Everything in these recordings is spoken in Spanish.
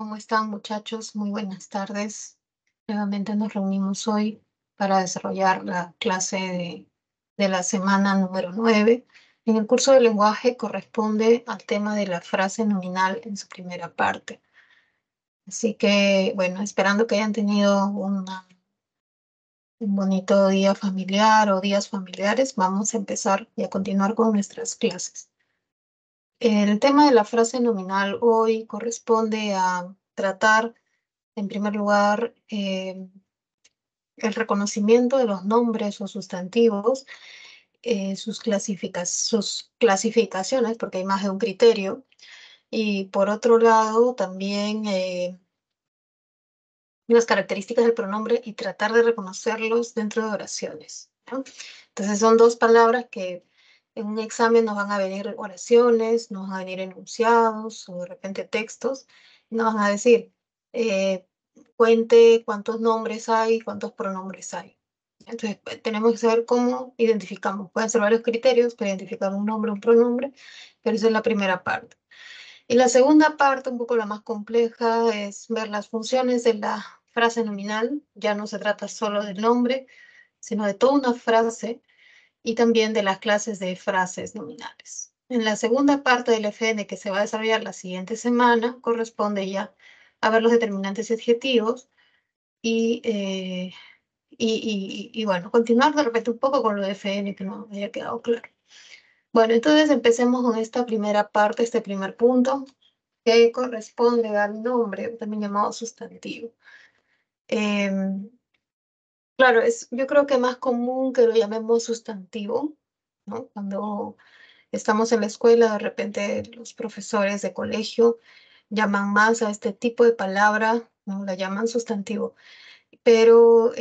¿Cómo están, muchachos? Muy buenas tardes. Nuevamente nos reunimos hoy para desarrollar la clase de la semana número 9. En el curso de lenguaje corresponde al tema de la frase nominal en su primera parte. Así que, bueno, esperando que hayan tenido un bonito día familiar o días familiares, vamos a empezar y a continuar con nuestras clases. El tema de la frase nominal hoy corresponde a tratar, en primer lugar, el reconocimiento de los nombres o sustantivos, sus clasificaciones, porque hay más de un criterio, y por otro lado también las características del pronombre y tratar de reconocerlos dentro de oraciones, ¿no? Entonces son dos palabras que en un examen nos van a venir oraciones, nos van a venir enunciados o de repente textos, y nos van a decir, eh, cuente cuántos nombres hay, cuántos pronombres hay. Entonces tenemos que saber cómo identificamos. Pueden ser varios criterios para identificar un nombre, un pronombre, pero esa es la primera parte. Y la segunda parte, un poco la más compleja, es ver las funciones de la frase nominal. Ya no se trata solo del nombre, sino de toda una frase y también de las clases de frases nominales. En la segunda parte del FN que se va a desarrollar la siguiente semana, corresponde ya a ver los determinantes y adjetivos y, bueno, continuar de repente un poco con lo de FN que no haya quedado claro. Bueno, entonces empecemos con esta primera parte, este primer punto, que corresponde al nombre, también llamado sustantivo. Claro, yo creo que más común que lo llamemos sustantivo, ¿no? Cuando estamos en la escuela, de repente los profesores de colegio llaman más a este tipo de palabra, ¿no? La llaman sustantivo, pero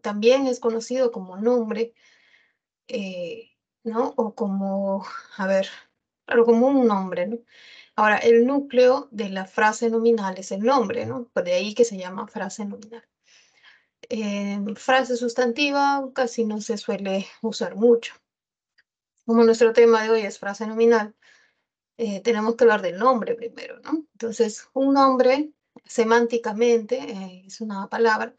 también es conocido como nombre, ¿no? O como, a ver, claro, como un nombre, ¿no? Ahora, el núcleo de la frase nominal es el nombre, ¿no? Por de ahí que se llama frase nominal. Frase sustantiva casi no se suele usar mucho. Como nuestro tema de hoy es frase nominal, tenemos que hablar del nombre primero, ¿no? Entonces, un nombre semánticamente es una palabra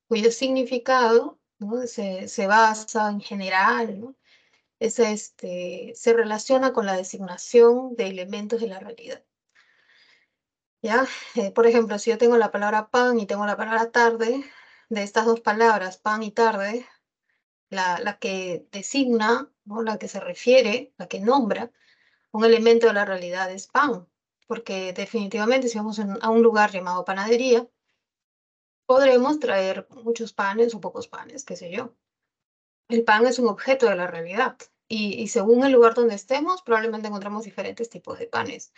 cuyo significado, ¿no? se basa en general, ¿no? Se relaciona con la designación de elementos de la realidad. ¿Ya? Por ejemplo, si yo tengo la palabra pan y tengo la palabra tarde, de estas dos palabras, pan y tarde, la que designa, ¿no? La que se refiere, la que nombra un elemento de la realidad es pan, porque definitivamente si vamos a un lugar llamado panadería, podremos traer muchos panes o pocos panes, qué sé yo. El pan es un objeto de la realidad y según el lugar donde estemos, probablemente encontramos diferentes tipos de panes.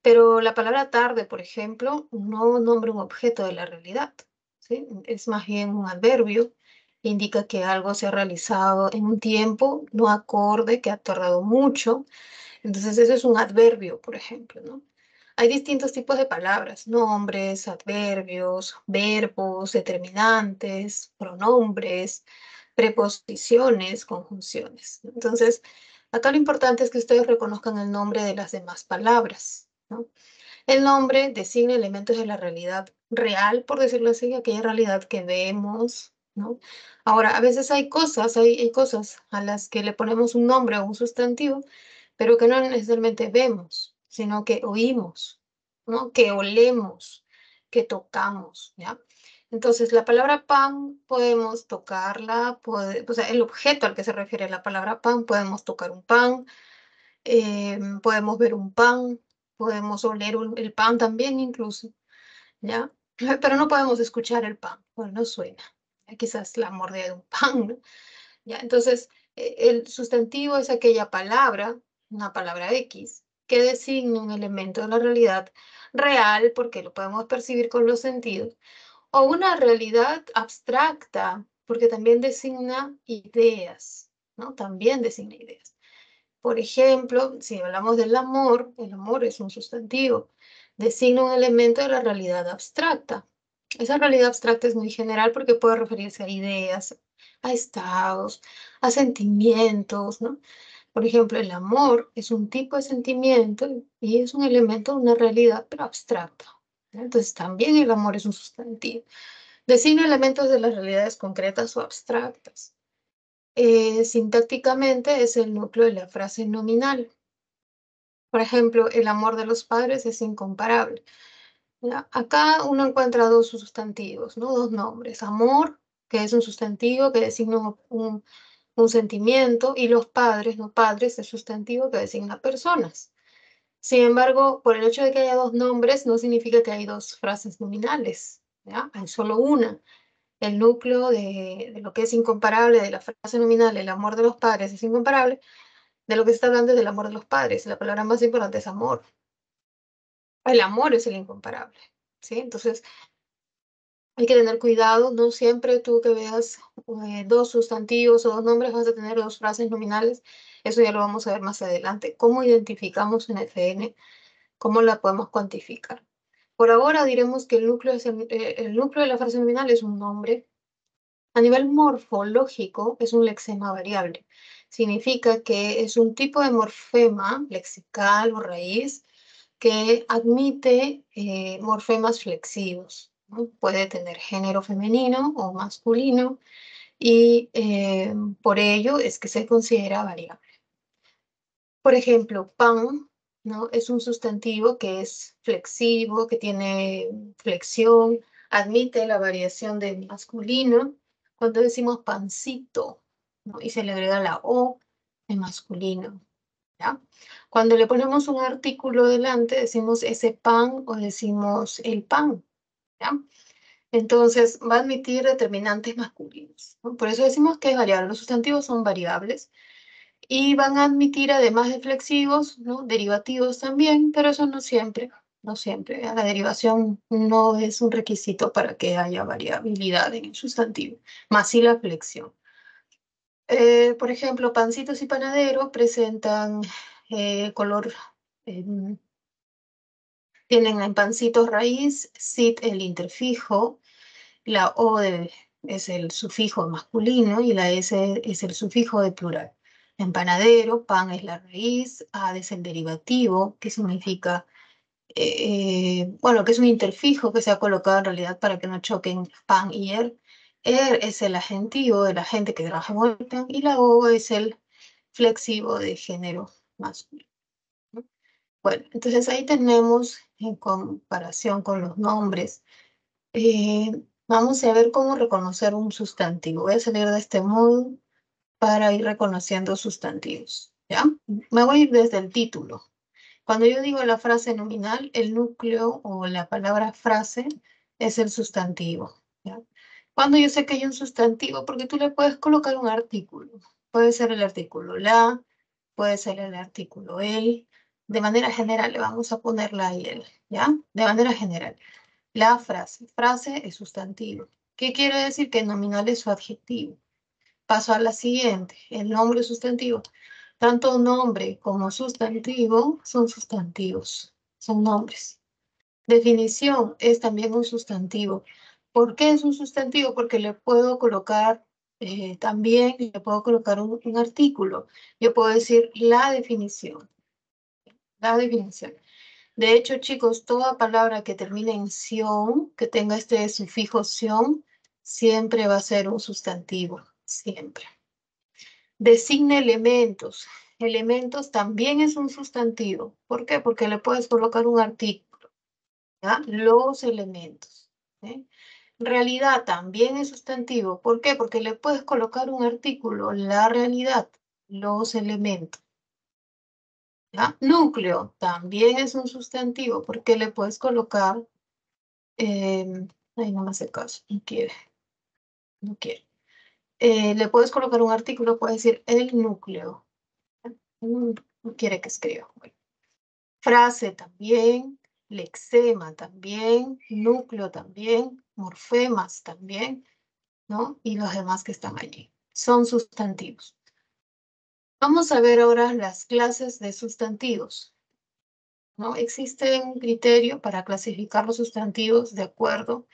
Pero la palabra tarde, por ejemplo, no nombra un objeto de la realidad, ¿sí? Es más bien un adverbio, indica que algo se ha realizado en un tiempo no acorde, que ha tardado mucho. Entonces, eso es un adverbio, por ejemplo, ¿no? Hay distintos tipos de palabras, nombres, adverbios, verbos, determinantes, pronombres, preposiciones, conjunciones. Entonces, acá lo importante es que ustedes reconozcan el nombre de las demás palabras, ¿no? El nombre designa elementos de la realidad real, por decirlo así, aquella realidad que vemos, ¿no? Ahora, a veces hay cosas a las que le ponemos un nombre o un sustantivo, pero que no necesariamente vemos, sino que oímos, ¿no? Que olemos, que tocamos, ¿ya? Entonces, la palabra pan podemos tocarla, o sea, el objeto al que se refiere la palabra pan, podemos tocar un pan, podemos ver un pan, podemos oler el pan también incluso, ¿ya? Pero no podemos escuchar el pan, bueno, no suena. Quizás la mordida de un pan, ¿no? ¿Ya? Entonces, el sustantivo es aquella palabra, una palabra X, que designa un elemento de la realidad real, porque lo podemos percibir con los sentidos, o una realidad abstracta, porque también designa ideas, ¿no? También designa ideas. Por ejemplo, si hablamos del amor, el amor es un sustantivo, designa un elemento de la realidad abstracta. Esa realidad abstracta es muy general porque puede referirse a ideas, a estados, a sentimientos, ¿no? Por ejemplo, el amor es un tipo de sentimiento y es un elemento de una realidad, pero abstracta. Entonces, también el amor es un sustantivo. Designa elementos de las realidades concretas o abstractas. Sintácticamente es el núcleo de la frase nominal. Por ejemplo, el amor de los padres es incomparable. ¿Ya? Acá uno encuentra dos sustantivos, ¿no? Dos nombres. Amor, que es un sustantivo que designa un sentimiento, y los padres, no padres, es sustantivo que designa personas. Sin embargo, por el hecho de que haya dos nombres, no significa que hay dos frases nominales, ¿ya? Hay solo una. El núcleo de lo que es incomparable de la frase nominal, el amor de los padres es incomparable, de lo que se está hablando es del amor de los padres. La palabra más importante es amor. El amor es el incomparable, ¿sí? Entonces, hay que tener cuidado, no siempre tú que veas dos sustantivos o dos nombres vas a tener dos frases nominales. Eso ya lo vamos a ver más adelante. ¿Cómo identificamos una FN? ¿Cómo la podemos cuantificar? Por ahora diremos que el núcleo de la frase nominal es un nombre. A nivel morfológico es un lexema variable. Significa que es un tipo de morfema lexical o raíz que admite morfemas flexivos, ¿no? Puede tener género femenino o masculino y por ello es que se considera variable. Por ejemplo, pan, ¿no? Es un sustantivo que es flexivo, que tiene flexión, admite la variación de masculino. Cuando decimos pancito, ¿no? Y se le agrega la O en masculino, ¿ya? Cuando le ponemos un artículo delante, decimos ese pan o decimos el pan, ¿ya? Entonces, va a admitir determinantes masculinos, ¿no? Por eso decimos que es variable. Los sustantivos son variables y van a admitir, además de flexivos, ¿no? Derivativos también, pero eso no siempre, no siempre. La derivación no es un requisito para que haya variabilidad en el sustantivo, más sí la flexión. Por ejemplo, pancitos y panadero presentan color, em, tienen en pancitos raíz, sit el interfijo, la es el sufijo masculino y la S es el sufijo de plural. En panadero, pan es la raíz, ad es el derivativo, que significa, bueno, que es un interfijo que se ha colocado en realidad para que no choquen pan y er. Er es el agentivo de la gente que trabaja en Wolfgang y la O es el flexivo de género masculino, ¿no? Bueno, entonces ahí tenemos en comparación con los nombres. Vamos a ver cómo reconocer un sustantivo. Voy a salir de este modo para ir reconociendo sustantivos, ¿ya? Me voy a ir desde el título. Cuando yo digo la frase nominal, el núcleo o la palabra frase es el sustantivo, ¿ya? Cuando yo sé que hay un sustantivo, porque tú le puedes colocar un artículo. Puede ser el artículo la, puede ser el artículo el. De manera general le vamos a poner la y el, ¿ya? De manera general. La frase. Frase es sustantivo. ¿Qué quiere decir? Que nominal es su adjetivo. Paso a la siguiente. El nombre es sustantivo. Tanto nombre como sustantivo son sustantivos. Son nombres. Definición es también un sustantivo. ¿Por qué es un sustantivo? Porque le puedo colocar también, le puedo colocar un artículo. Yo puedo decir la definición. La definición. De hecho, chicos, toda palabra que termine en ción, que tenga este sufijo ción, siempre va a ser un sustantivo, siempre. Designa elementos. Elementos también es un sustantivo. ¿Por qué? Porque le puedes colocar un artículo, ¿ya? Los elementos, ¿sí? Realidad también es sustantivo. ¿Por qué? Porque le puedes colocar un artículo, la realidad, los elementos. ¿Ya? Núcleo también es un sustantivo porque le puedes colocar, ahí no me hace caso, no quiere, no quiere. Le puedes colocar un artículo, puedes decir el núcleo. No quiere que escriba. Bueno. Frase también, lexema también, núcleo también, morfemas también, ¿no? Y los demás que están allí. Son sustantivos. Vamos a ver ahora las clases de sustantivos, ¿no? Existe un criterio para clasificar los sustantivos de acuerdo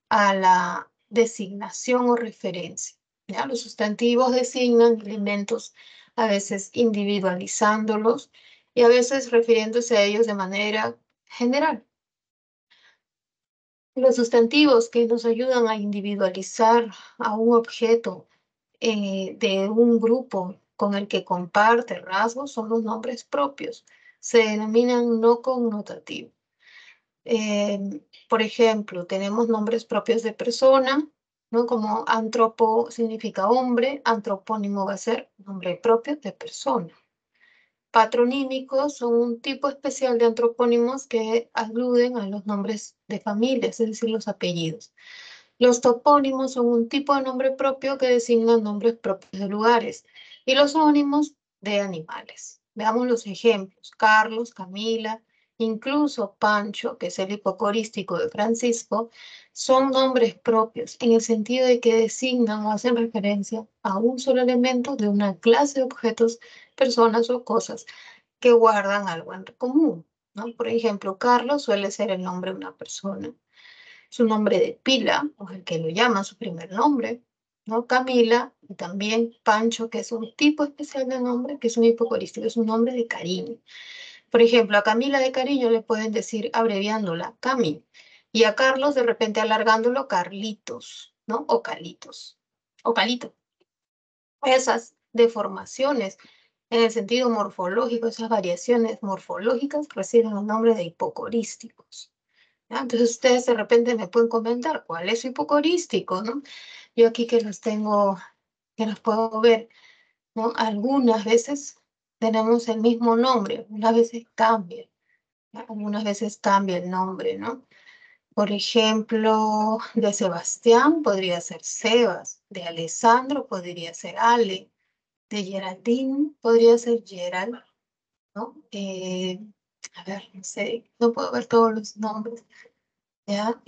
a la designación o referencia, ¿ya? Los sustantivos designan elementos a veces individualizándolos y a veces refiriéndose a ellos de manera general. Los sustantivos que nos ayudan a individualizar a un objeto de un grupo con el que comparte rasgos son los nombres propios. Se denominan no connotativos. Por ejemplo, tenemos nombres propios de persona, ¿no? Como antropo significa hombre, antropónimo va a ser nombre propio de persona. Patronímicos son un tipo especial de antropónimos que aluden a los nombres de familias, es decir, los apellidos. Los topónimos son un tipo de nombre propio que designan nombres propios de lugares y los zoónimos de animales. Veamos los ejemplos. Carlos, Camila, incluso Pancho, que es el hipocorístico de Francisco, son nombres propios en el sentido de que designan o hacen referencia a un solo elemento de una clase de objetos, personas o cosas que guardan algo en común, ¿no? Por ejemplo, Carlos suele ser el nombre de una persona, su nombre de pila, o el que lo llama su primer nombre, ¿no? Camila, y también Pancho, que es un tipo especial de nombre, que es un hipocorístico, es un nombre de cariño. Por ejemplo, a Camila de cariño le pueden decir abreviándola Cami, y a Carlos de repente alargándolo Carlitos, ¿no? O Calitos, o Calito. Esas deformaciones en el sentido morfológico, esas variaciones morfológicas reciben el nombre de hipocorísticos. ¿Ya? Entonces ustedes de repente me pueden comentar cuál es su hipocorístico, ¿no? Yo aquí que los tengo, que los puedo ver, ¿no? Algunas veces tenemos el mismo nombre, algunas veces cambia, ¿ya? Algunas veces cambia el nombre, ¿no? Por ejemplo, de Sebastián podría ser Sebas, de Alessandro podría ser Ale, de Geraldine podría ser Gerald, ¿no? A ver, no sé, no puedo ver todos los nombres. ¿Ya?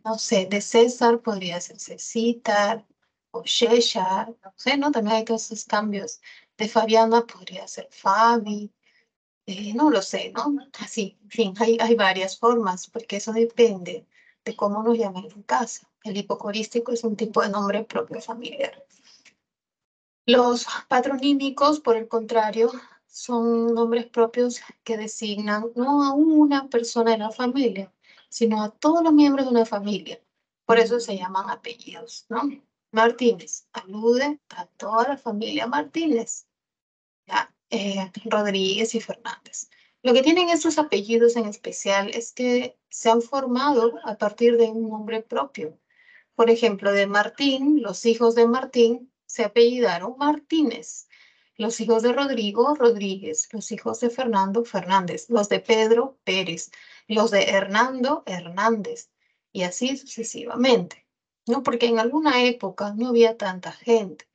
No sé, de César podría ser Cecitar o Shesha, no sé, ¿no? También hay todos esos cambios. De Fabiana podría ser Fabi, no lo sé, ¿no? Así, en fin, hay varias formas, porque eso depende de cómo nos llaman en casa. El hipocorístico es un tipo de nombre propio familiar. Los patronímicos, por el contrario, son nombres propios que designan no a una persona de la familia, sino a todos los miembros de una familia. Por eso se llaman apellidos, ¿no? Martínez alude a toda la familia Martínez, ¿ya? Rodríguez y Fernández. Lo que tienen estos apellidos en especial es que se han formado a partir de un nombre propio. Por ejemplo, de Martín, los hijos de Martín se apellidaron Martínez. Los hijos de Rodrigo, Rodríguez. Los hijos de Fernando, Fernández. Los de Pedro, Pérez. Los de Hernando, Hernández. Y así sucesivamente, ¿no? Porque en alguna época no había tanta gente.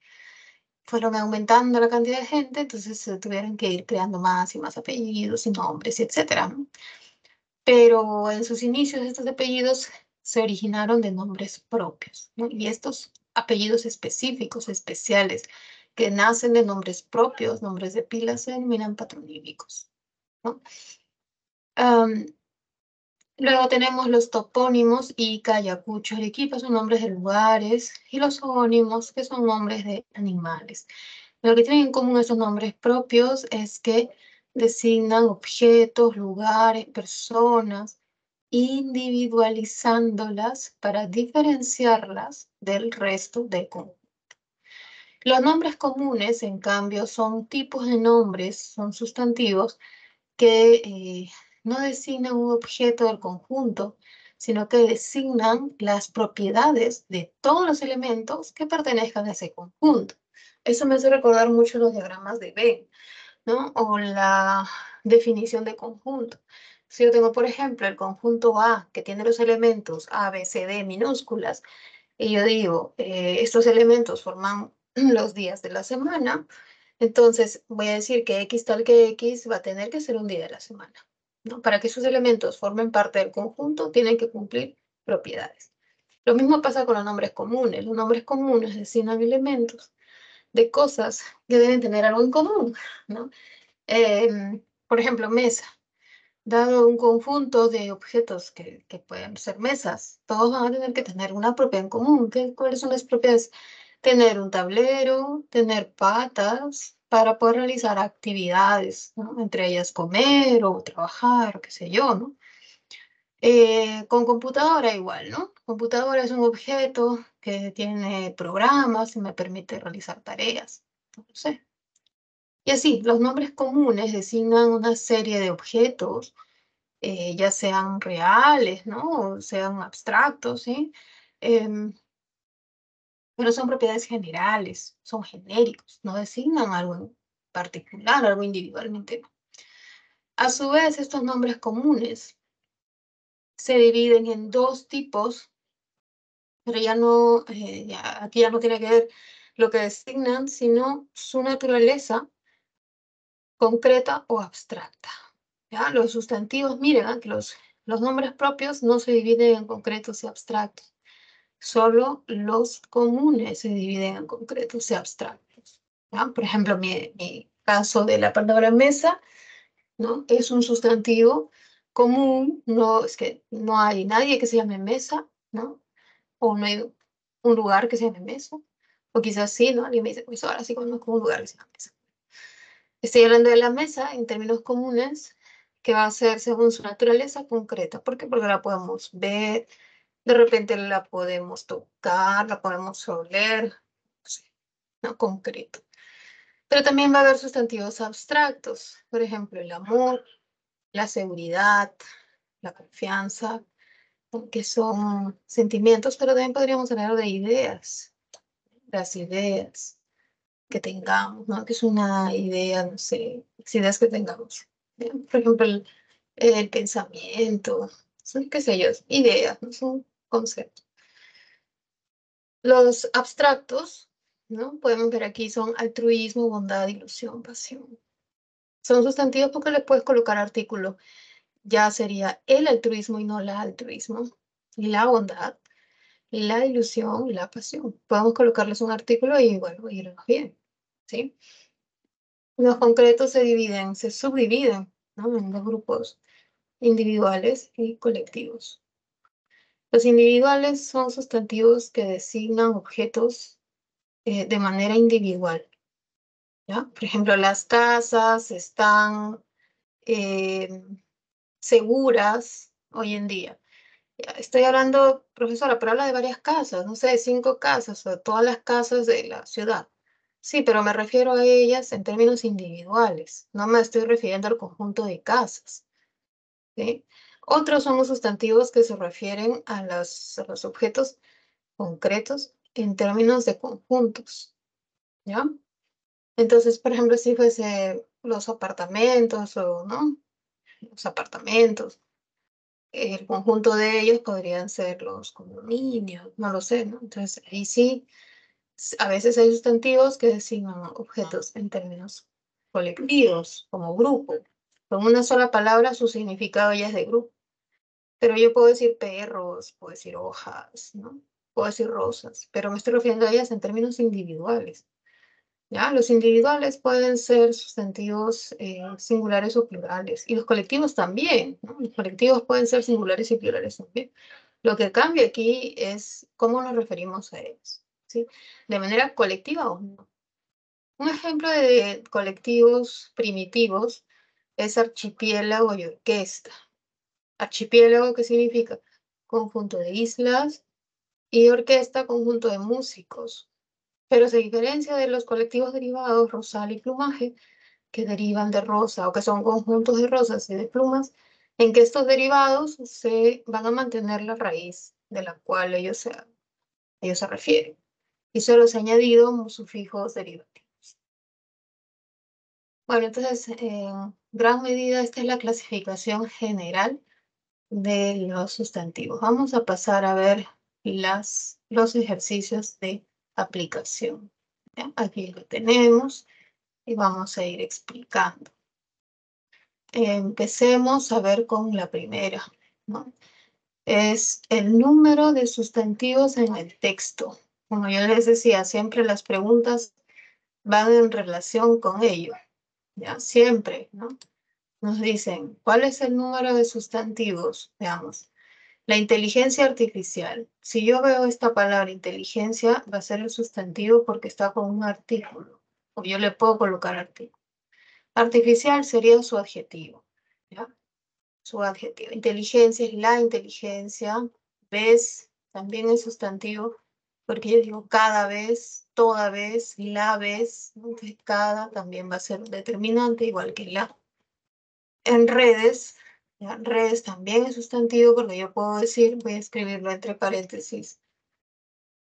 Fueron aumentando la cantidad de gente, entonces se tuvieron que ir creando más y más apellidos y nombres, etcétera, ¿no? Pero en sus inicios estos apellidos se originaron de nombres propios, ¿no? Y estos apellidos específicos, especiales, que nacen de nombres propios, nombres de pila, se denominan patronímicos, ¿no? Am, Luego tenemos los topónimos: Ica, Ayacucho, Arequipa son nombres de lugares, y los zoónimos, que son nombres de animales. Lo que tienen en común estos nombres propios es que designan objetos, lugares, personas, individualizándolas para diferenciarlas del resto del conjunto. Los nombres comunes, en cambio, son tipos de nombres, son sustantivos que no designan un objeto del conjunto, sino que designan las propiedades de todos los elementos que pertenezcan a ese conjunto. Eso me hace recordar mucho los diagramas de Venn, ¿no? O la definición de conjunto. Si yo tengo, por ejemplo, el conjunto A, que tiene los elementos A, B, C, D minúsculas, y yo digo, estos elementos forman los días de la semana, entonces voy a decir que X tal que X va a tener que ser un día de la semana, ¿no? Para que esos elementos formen parte del conjunto, tienen que cumplir propiedades. Lo mismo pasa con los nombres comunes. Los nombres comunes designan elementos de cosas que deben tener algo en común, ¿no? Por ejemplo, mesa. Dado un conjunto de objetos que pueden ser mesas, todos van a tener que tener una propiedad en común. ¿Cuáles son las propiedades? tener un tablero, tener patas para poder realizar actividades, ¿no? Entre ellas comer o trabajar, qué sé yo, ¿no? Con computadora igual, ¿no? Computadora es un objeto que tiene programas y me permite realizar tareas, no sé. Y así, los nombres comunes designan una serie de objetos, ya sean reales, ¿no? O sean abstractos, ¿sí? Em, pero son propiedades generales, son genéricos, no designan algo en particular, algo individualmente. A su vez, estos nombres comunes se dividen en dos tipos, pero ya no, aquí ya no tiene que ver lo que designan, sino su naturaleza concreta o abstracta. ¿Ya? Los sustantivos, miren, que los nombres propios no se dividen en concretos y abstractos. Solo los comunes se dividen en concretos y abstractos. ¿Ya? Por ejemplo, mi caso de la palabra mesa, ¿no? Es un sustantivo común, no, es que no hay nadie que se llame mesa, ¿no? O no hay un lugar que se llame mesa, o quizás sí, ¿no? Alguien me dice, pues ahora sí conozco un lugar que se llama mesa. Estoy hablando de la mesa en términos comunes, que va a ser según su naturaleza concreta. ¿Por qué? Porque la podemos ver, de repente la podemos tocar, la podemos oler, no sé, ¿no? Concreto. Pero también va a haber sustantivos abstractos, por ejemplo, el amor, la seguridad, la confianza, ¿no? Que son sentimientos, pero también podríamos hablar de ideas, las ideas que tengamos, ¿no? Que es una idea, no sé, las ideas que tengamos. ¿Bien? Por ejemplo, el pensamiento, son, qué sé yo, ideas, no son conceptos. Los abstractos, ¿no? Podemos ver aquí son altruismo, bondad, ilusión, pasión. Son sustantivos porque le puedes colocar artículo. Ya sería el altruismo y no la altruismo. La bondad, la ilusión, la pasión. Podemos colocarles un artículo y, bueno, irnos bien, ¿sí? Los concretos se subdividen, ¿no? En dos grupos, individuales y colectivos. Los individuales son sustantivos que designan objetos de manera individual, ¿ya? Por ejemplo, las casas están eh, seguras hoy en día. Ya, estoy hablando, profesora, pero habla de varias casas, no sé, de 5 casas o todas las casas de la ciudad. Sí, pero me refiero a ellas en términos individuales, no me estoy refiriendo al conjunto de casas, ¿sí? Otros son los sustantivos que se refieren a los objetos concretos en términos de conjuntos, ¿ya? Entonces, por ejemplo, si fuese los apartamentos o, ¿no? Los apartamentos, el conjunto de ellos podrían ser los condominios, no lo sé, ¿no? Entonces, ahí sí, a veces hay sustantivos que designan objetos en términos colectivos, como grupo. Con una sola palabra su significado ya es de grupo. Pero yo puedo decir perros, puedo decir hojas, ¿no? Puedo decir rosas, pero me estoy refiriendo a ellas en términos individuales. ¿Ya? Los individuales pueden ser sustantivos singulares o plurales, y los colectivos también, ¿no? Los colectivos pueden ser singulares y plurales también. Lo que cambia aquí es cómo nos referimos a ellos, ¿sí? De manera colectiva o no. Un ejemplo de colectivos primitivos es archipiélago y orquesta. Archipiélago, ¿qué significa? Conjunto de islas, y orquesta, conjunto de músicos. Pero se diferencia de los colectivos derivados, rosal y plumaje, que derivan de rosa o que son conjuntos de rosas y de plumas, en que estos derivados se van a mantener la raíz de la cual ellos se refieren. Y solo se ha añadido sufijos derivativos. Bueno, entonces, en gran medida, esta es la clasificación general de los sustantivos. Vamos a pasar a ver los ejercicios de aplicación. ¿Ya? Aquí lo tenemos y vamos a ir explicando. Empecemos a ver con la primera, ¿no? Es el número de sustantivos en el texto. Como yo les decía, siempre las preguntas van en relación con ello, ¿ya? Siempre, ¿no? Nos dicen, ¿cuál es el número de sustantivos? Veamos. La inteligencia artificial. Si yo veo esta palabra inteligencia, va a ser el sustantivo porque está con un artículo. O yo le puedo colocar artículo. Artificial sería su adjetivo. ¿Ya? Su adjetivo. Inteligencia es la inteligencia. Vez también es sustantivo porque yo digo cada vez, toda vez, la vez. Entonces, cada también va a ser un determinante, igual que la. En redes, ya, redes también es sustantivo porque yo puedo decir, voy a escribirlo entre paréntesis,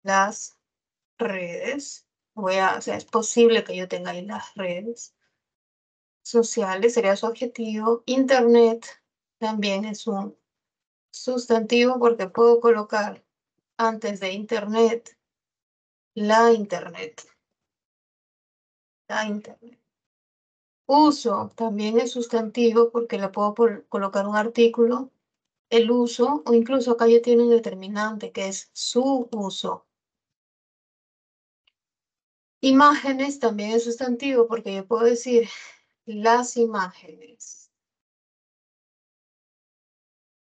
las redes. O sea, es posible que yo tenga ahí las redes sociales, sería su adjetivo. Internet también es un sustantivo porque puedo colocar antes de internet, la internet, la internet. Uso también es sustantivo porque le puedo colocar un artículo, el uso, o incluso acá ya tiene un determinante que es su uso. Imágenes también es sustantivo porque yo puedo decir las imágenes.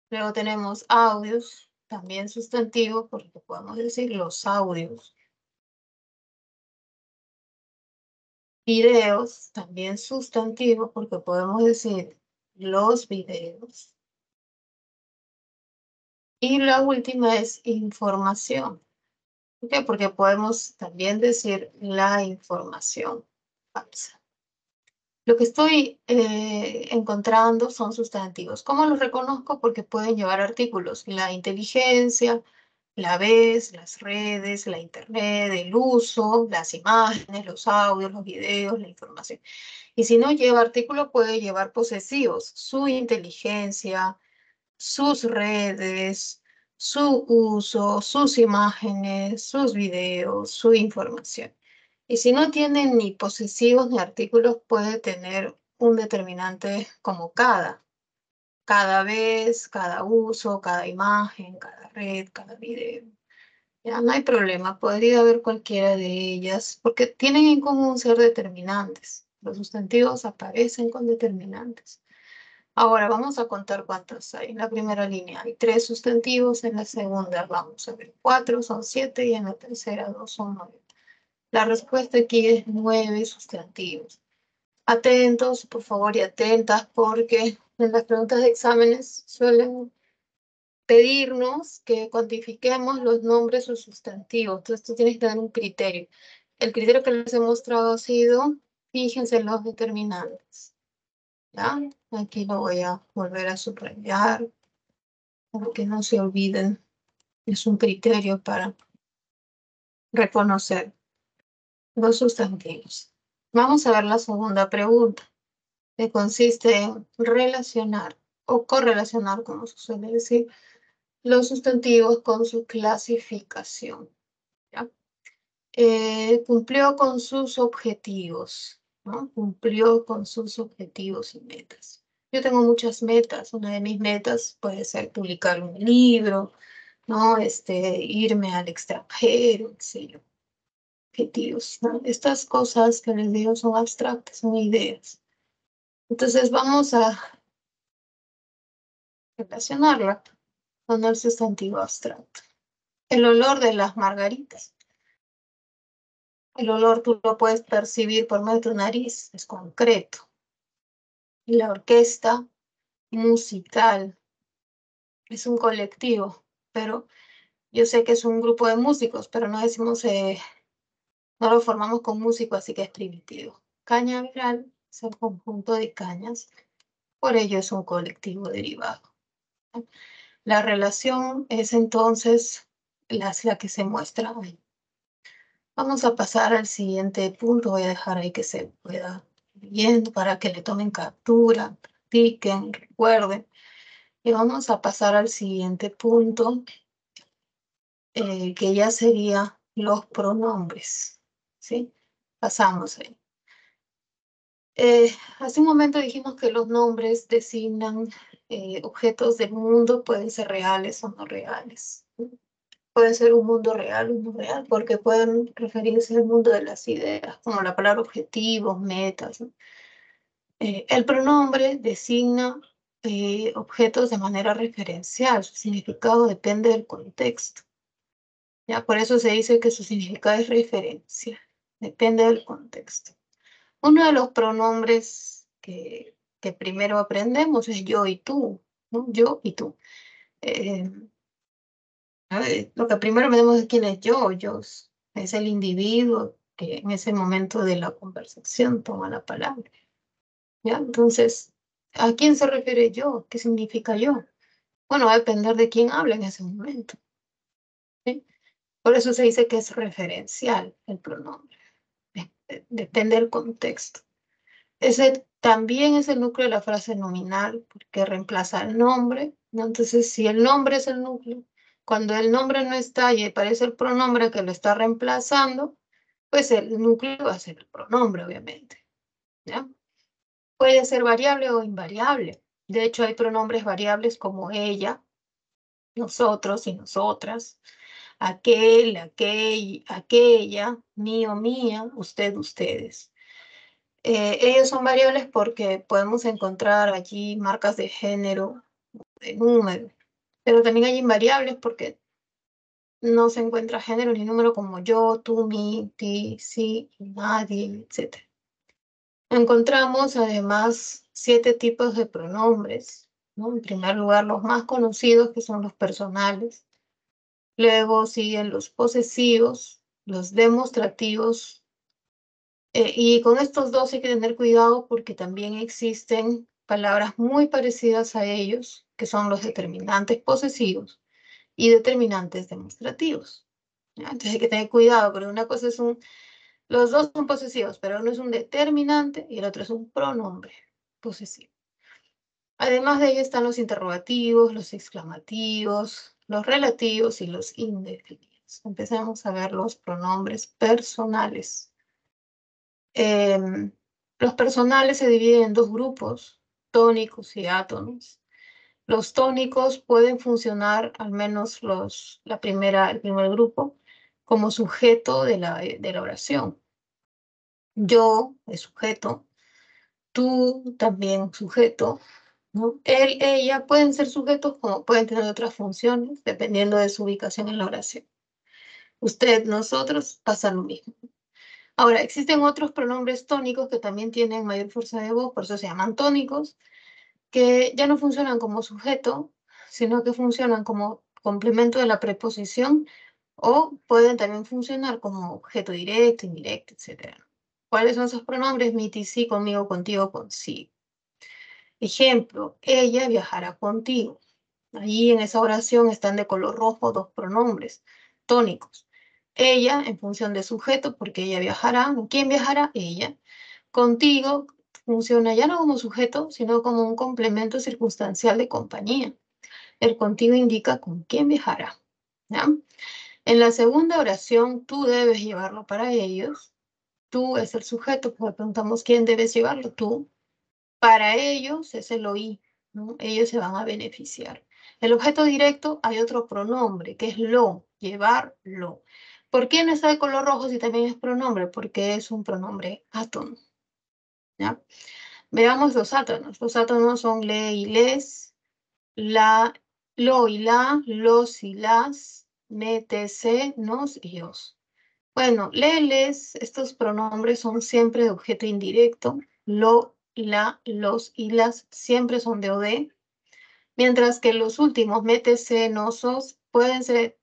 Luego tenemos audios, también sustantivo porque podemos decir los audios. Videos, también sustantivo porque podemos decir los videos. Y la última es información. ¿Por qué? Porque podemos también decir la información falsa. Lo que estoy encontrando son sustantivos. ¿Cómo los reconozco? Porque pueden llevar artículos. La inteligencia, la vez, las redes, la internet, el uso, las imágenes, los audios, los videos, la información. Y si no lleva artículo, puede llevar posesivos. Su inteligencia, sus redes, su uso, sus imágenes, sus videos, su información. Y si no tiene ni posesivos ni artículos, puede tener un determinante como cada vez, cada uso, cada imagen, cada red, cada video. Ya no hay problema, podría haber cualquiera de ellas, porque tienen en común ser determinantes. Los sustantivos aparecen con determinantes. Ahora vamos a contar cuántos hay. En la primera línea hay 3 sustantivos, en la segunda vamos a ver 4, son 7 y en la tercera 2 son 9. La respuesta aquí es 9 sustantivos. Atentos, por favor, y atentas, porque en las preguntas de exámenes suelen pedirnos que cuantifiquemos los nombres o sustantivos. Entonces tú tienes que tener un criterio. El criterio que les he mostrado ha sido, fíjense en los determinantes. ¿Ya? Aquí lo voy a volver a subrayar para que no se olviden. Es un criterio para reconocer los sustantivos. Vamos a ver la segunda pregunta, que consiste en relacionar o correlacionar, como se suele decir, los sustantivos con su clasificación. ¿Ya? Cumplió con sus objetivos, ¿no? Cumplió con sus objetivos y metas. Yo tengo muchas metas. Una de mis metas puede ser publicar un libro, ¿no? Irme al extranjero, qué sé yo. Objetivos, ¿no? Estas cosas que les digo son abstractas, son ideas. Entonces vamos a relacionarla con el sustantivo abstracto. El olor de las margaritas. El olor tú lo puedes percibir por medio de tu nariz, es concreto. Y la orquesta musical es un colectivo, pero yo sé que es un grupo de músicos, pero no decimos, no lo formamos con músicos, así que es primitivo. Cañaveral es el conjunto de cañas, por ello es un colectivo derivado. La relación es entonces la que se muestra ahí. Vamos a pasar al siguiente punto. Voy a dejar ahí que se pueda ir viendo para que le tomen captura, practiquen, recuerden. Y vamos a pasar al siguiente punto, que ya sería los pronombres. ¿Sí? Pasamos ahí. Hace un momento dijimos que los nombres designan objetos del mundo, pueden ser reales o no reales. Puede ser un mundo real, un no real, porque pueden referirse al mundo de las ideas, como la palabra objetivos, metas, ¿no? El pronombre designa objetos de manera referencial. Su significado depende del contexto. ¿Ya? Por eso se dice que su significado es referencial. Depende del contexto. Uno de los pronombres que primero aprendemos es yo y tú, ¿no? Yo y tú. Eh, lo que primero vemos es quién es yo. Yo es el individuo que en ese momento de la conversación toma la palabra. ¿Ya? Entonces, ¿a quién se refiere yo? ¿Qué significa yo? Bueno, va a depender de quién habla en ese momento. ¿Sí? Por eso se dice que es referencial el pronombre. Depende del contexto. Ese también es el núcleo de la frase nominal, porque reemplaza el nombre, ¿no? Entonces, si el nombre es el núcleo, cuando el nombre no está y aparece el pronombre que lo está reemplazando, pues el núcleo va a ser el pronombre, obviamente, ¿ya? Puede ser variable o invariable. De hecho, hay pronombres variables como ella, nosotros y nosotras, aquel, aquella, mío, mía, usted, ustedes. Ellos son variables porque podemos encontrar allí marcas de género, de número, pero también hay invariables porque no se encuentra género ni número como yo, tú, mí, ti, sí, nadie, etc. Encontramos además 7 tipos de pronombres, ¿no? En primer lugar, los más conocidos, que son los personales. Luego siguen los posesivos, los demostrativos. Y con estos dos hay que tener cuidado porque también existen palabras muy parecidas a ellos, que son los determinantes posesivos y determinantes demostrativos. ¿Ya? Entonces hay que tener cuidado, porque una cosa es los dos son posesivos, pero uno es un determinante y el otro es un pronombre posesivo. Además de ello están los interrogativos, los exclamativos, los relativos y los indefinidos. Empecemos a ver los pronombres personales. Los personales se dividen en dos grupos, tónicos y átonos. Los tónicos pueden funcionar, al menos el primer grupo, como sujeto de la oración. Yo es sujeto, tú también sujeto, ¿no? Él, ella pueden ser sujetos como pueden tener otras funciones, dependiendo de su ubicación en la oración. Usted, nosotros, pasa lo mismo. Ahora, existen otros pronombres tónicos que también tienen mayor fuerza de voz, por eso se llaman tónicos, que ya no funcionan como sujeto, sino que funcionan como complemento de la preposición o pueden también funcionar como objeto directo, indirecto, etc. ¿Cuáles son esos pronombres? Mi, ti, sí, conmigo, contigo, consigo. Ejemplo, ella viajará contigo. Allí en esa oración están de color rojo dos pronombres tónicos. Ella en función de sujeto, porque ella viajará. ¿Quién viajará? Ella. Contigo funciona ya no como sujeto, sino como un complemento circunstancial de compañía. El contigo indica con quién viajará. ¿Ya? En la segunda oración, tú debes llevarlo para ellos. Tú es el sujeto, pues preguntamos quién debes llevarlo, tú. Para ellos es el oí, ¿no? Ellos se van a beneficiar. El objeto directo hay otro pronombre, que es lo, llevarlo. ¿Por qué no está de color rojo si también es pronombre? Porque es un pronombre átono. ¿Ya? Veamos los átonos. Los átonos son le y les, la, lo y la, los y las, me, te, se, nos y os. Bueno, le, les, estos pronombres son siempre de objeto indirecto. Lo, la, los y las siempre son de OD. Mientras que los últimos, me, te, se, nos, os, pueden ser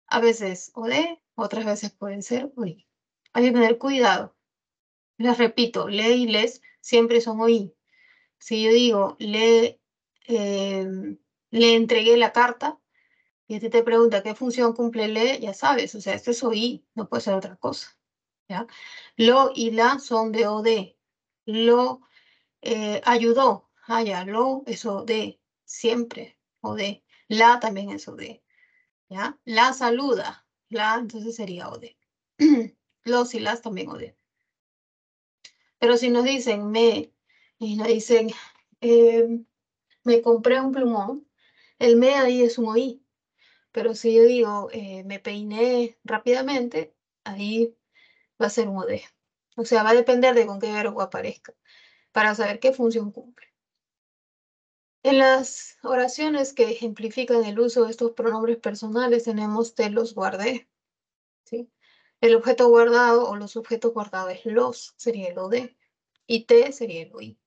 a veces OD, otras veces pueden ser OI. Hay que tener cuidado. Les repito, le y les siempre son OI. Si yo digo, le entregué la carta y este te pregunta qué función cumple le, ya sabes, o sea, esto es OI, no puede ser otra cosa. ¿Ya? Lo y la son de OD. Lo ayudó, ya, lo es OD, siempre OD. La también es OD. ¿Ya? La saluda, la entonces sería OD. Los y las también OD. Pero si nos dicen y nos dicen, eh, me compré un plumón, el me ahí es un oí. Pero si yo digo, me peiné rápidamente, ahí va a ser un OD. O sea, va a depender de con qué verbo aparezca, para saber qué función cumple. En las oraciones que ejemplifican el uso de estos pronombres personales tenemos te los guardé, ¿sí? El objeto guardado o los objetos guardados es los, sería el OD, y te sería el OI.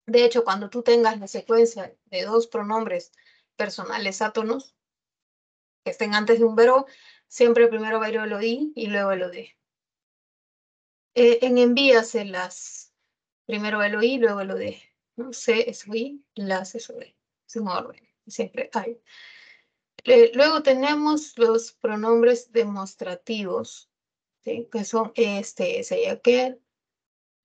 De hecho, cuando tú tengas la secuencia de dos pronombres personales átonos que estén antes de un verbo, siempre primero va a ir el OI y luego el OD. En envíaselas, primero el OI, luego el OD. ¿No? C es OI, las es OD. Es un orden, siempre hay. Luego tenemos los pronombres demostrativos, ¿sí? Que son este, ese y aquel,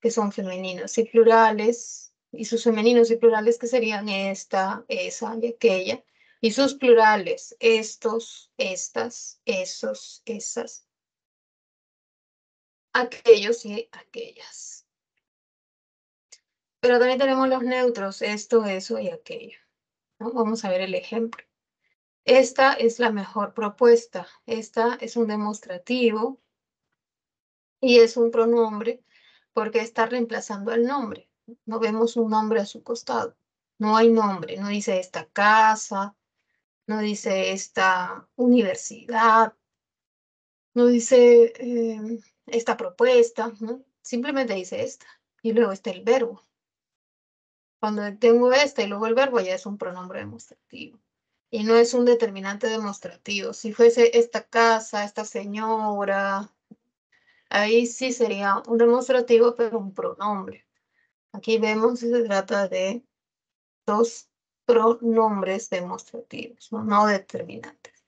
que son femeninos y plurales, y sus femeninos y plurales que serían esta, esa y aquella, y sus plurales, estos, estas, esos, esas, aquellos y aquellas. Pero también tenemos los neutros, esto, eso y aquello, ¿no? Vamos a ver el ejemplo. Esta es la mejor propuesta. Esta es un demostrativo y es un pronombre porque está reemplazando el nombre. No vemos un nombre a su costado. No hay nombre. No dice esta casa, no dice esta universidad, no dice esta propuesta, ¿no? Simplemente dice esta. Y luego está el verbo. Cuando tengo esta y luego el verbo ya es un pronombre demostrativo. Y no es un determinante demostrativo. Si fuese esta casa, esta señora, ahí sí sería un demostrativo, pero un pronombre. Aquí vemos que se trata de dos pronombres demostrativos, no determinantes.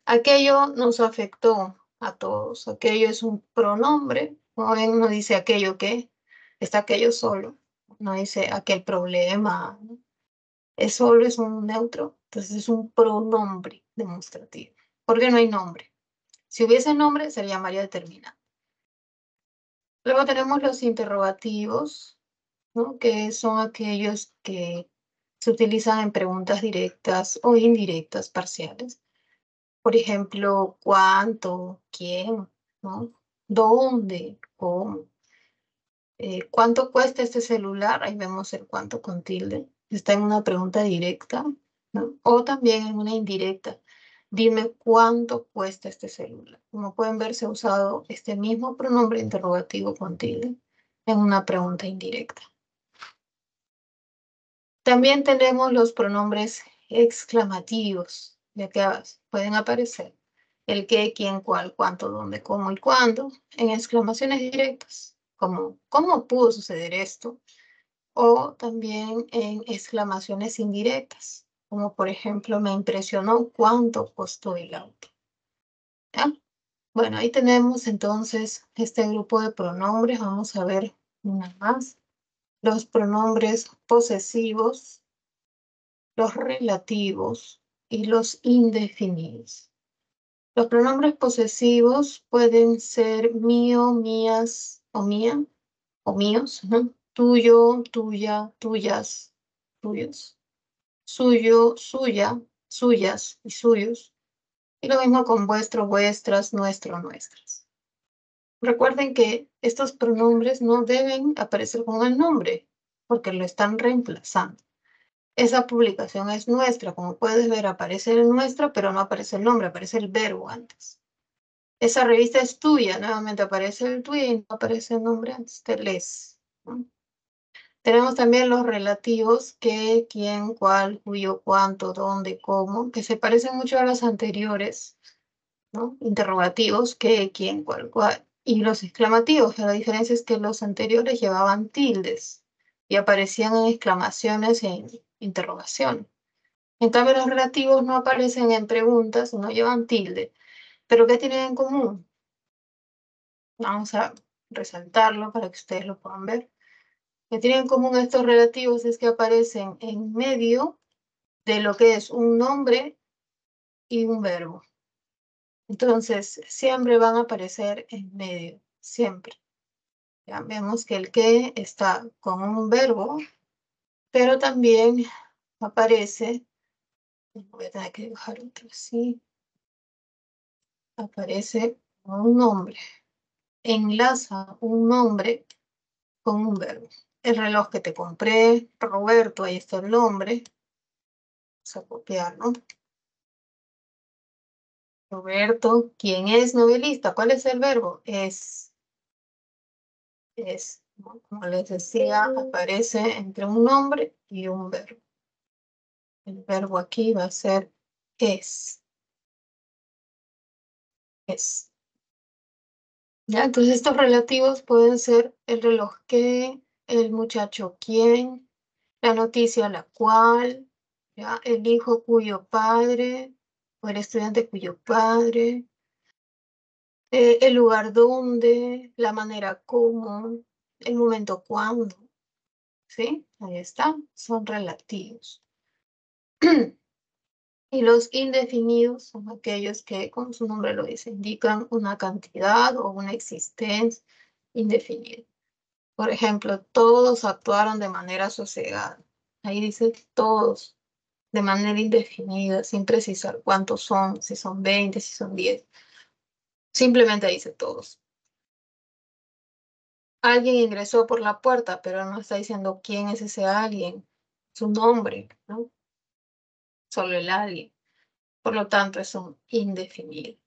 Aquello nos afectó a todos. Aquello es un pronombre. Como ven, no dice aquello que, está aquello solo. No dice aquel problema, ¿no? Es solo es un neutro, entonces es un pronombre demostrativo. Porque no hay nombre. Si hubiese nombre, se llamaría determinante. Luego tenemos los interrogativos, ¿no? Que son aquellos que se utilizan en preguntas directas o indirectas parciales. Por ejemplo, ¿cuánto? ¿Quién? ¿No? ¿Dónde? ¿Cómo? ¿Cuánto cuesta este celular? Ahí vemos el cuánto con tilde. Está en una pregunta directa, ¿no? O también en una indirecta. Dime cuánto cuesta este celular. Como pueden ver, se ha usado este mismo pronombre interrogativo con tilde en una pregunta indirecta. También tenemos los pronombres exclamativos, ya que pueden aparecer el qué, quién, cuál, cuánto, dónde, cómo y cuándo en exclamaciones directas, como ¿cómo pudo suceder esto? O también en exclamaciones indirectas, como por ejemplo me impresionó cuánto costó el auto. ¿Ya? Bueno, ahí tenemos entonces este grupo de pronombres. Vamos a ver una más. Los pronombres posesivos, los relativos y los indefinidos. Los pronombres posesivos pueden ser mío, mías o mía o míos, ¿no? Tuyo, tuya, tuyas, tuyos. Suyo, suya, suyas y suyos. Y lo mismo con vuestro, vuestras, nuestro, nuestras. Recuerden que estos pronombres no deben aparecer con el nombre, porque lo están reemplazando. Esa publicación es nuestra, como puedes ver, aparece el nuestro, pero no aparece el nombre, aparece el verbo antes. Esa revista es tuya, nuevamente aparece el tuyo y no aparece el nombre antes, te lees, ¿no? Tenemos también los relativos, qué, quién, cuál, cuyo, cuánto, dónde, cómo, que se parecen mucho a los anteriores, ¿no? Interrogativos, qué, quién, cuál, cuál. Y los exclamativos, que la diferencia es que los anteriores llevaban tildes y aparecían en exclamaciones e en interrogación. En cambio, los relativos no aparecen en preguntas, no llevan tilde. ¿Pero qué tienen en común? Vamos a resaltarlo para que ustedes lo puedan ver. Que tienen en común estos relativos es que aparecen en medio de lo que es un nombre y un verbo. Entonces, siempre van a aparecer en medio, siempre. Ya vemos que el que está con un verbo, pero también aparece, voy a tener que dibujar otro así, aparece con un nombre, enlaza un nombre con un verbo. el reloj que te compré, Roberto, ahí está el nombre. Vamos a copiar, ¿no? Roberto, ¿quién es novelista? ¿Cuál es el verbo? Es, ¿no? Como les decía, aparece entre un nombre y un verbo. El verbo aquí va a ser es. Es. ¿Ya? Entonces estos relativos pueden ser el reloj que, el muchacho quién, la noticia la cual, ¿ya? El hijo cuyo padre, o el estudiante cuyo padre, el lugar donde, la manera cómo, el momento cuándo, ¿sí? Ahí está, son relativos. Y los indefinidos son aquellos que, como su nombre lo dice, indican una cantidad o una existencia indefinida. Por ejemplo, todos actuaron de manera sosegada. Ahí dice todos, de manera indefinida, sin precisar cuántos son, si son 20, si son 10. Simplemente dice todos. Alguien ingresó por la puerta, pero no está diciendo quién es ese alguien, su nombre, ¿no? Solo el alguien. Por lo tanto, es un indefinido.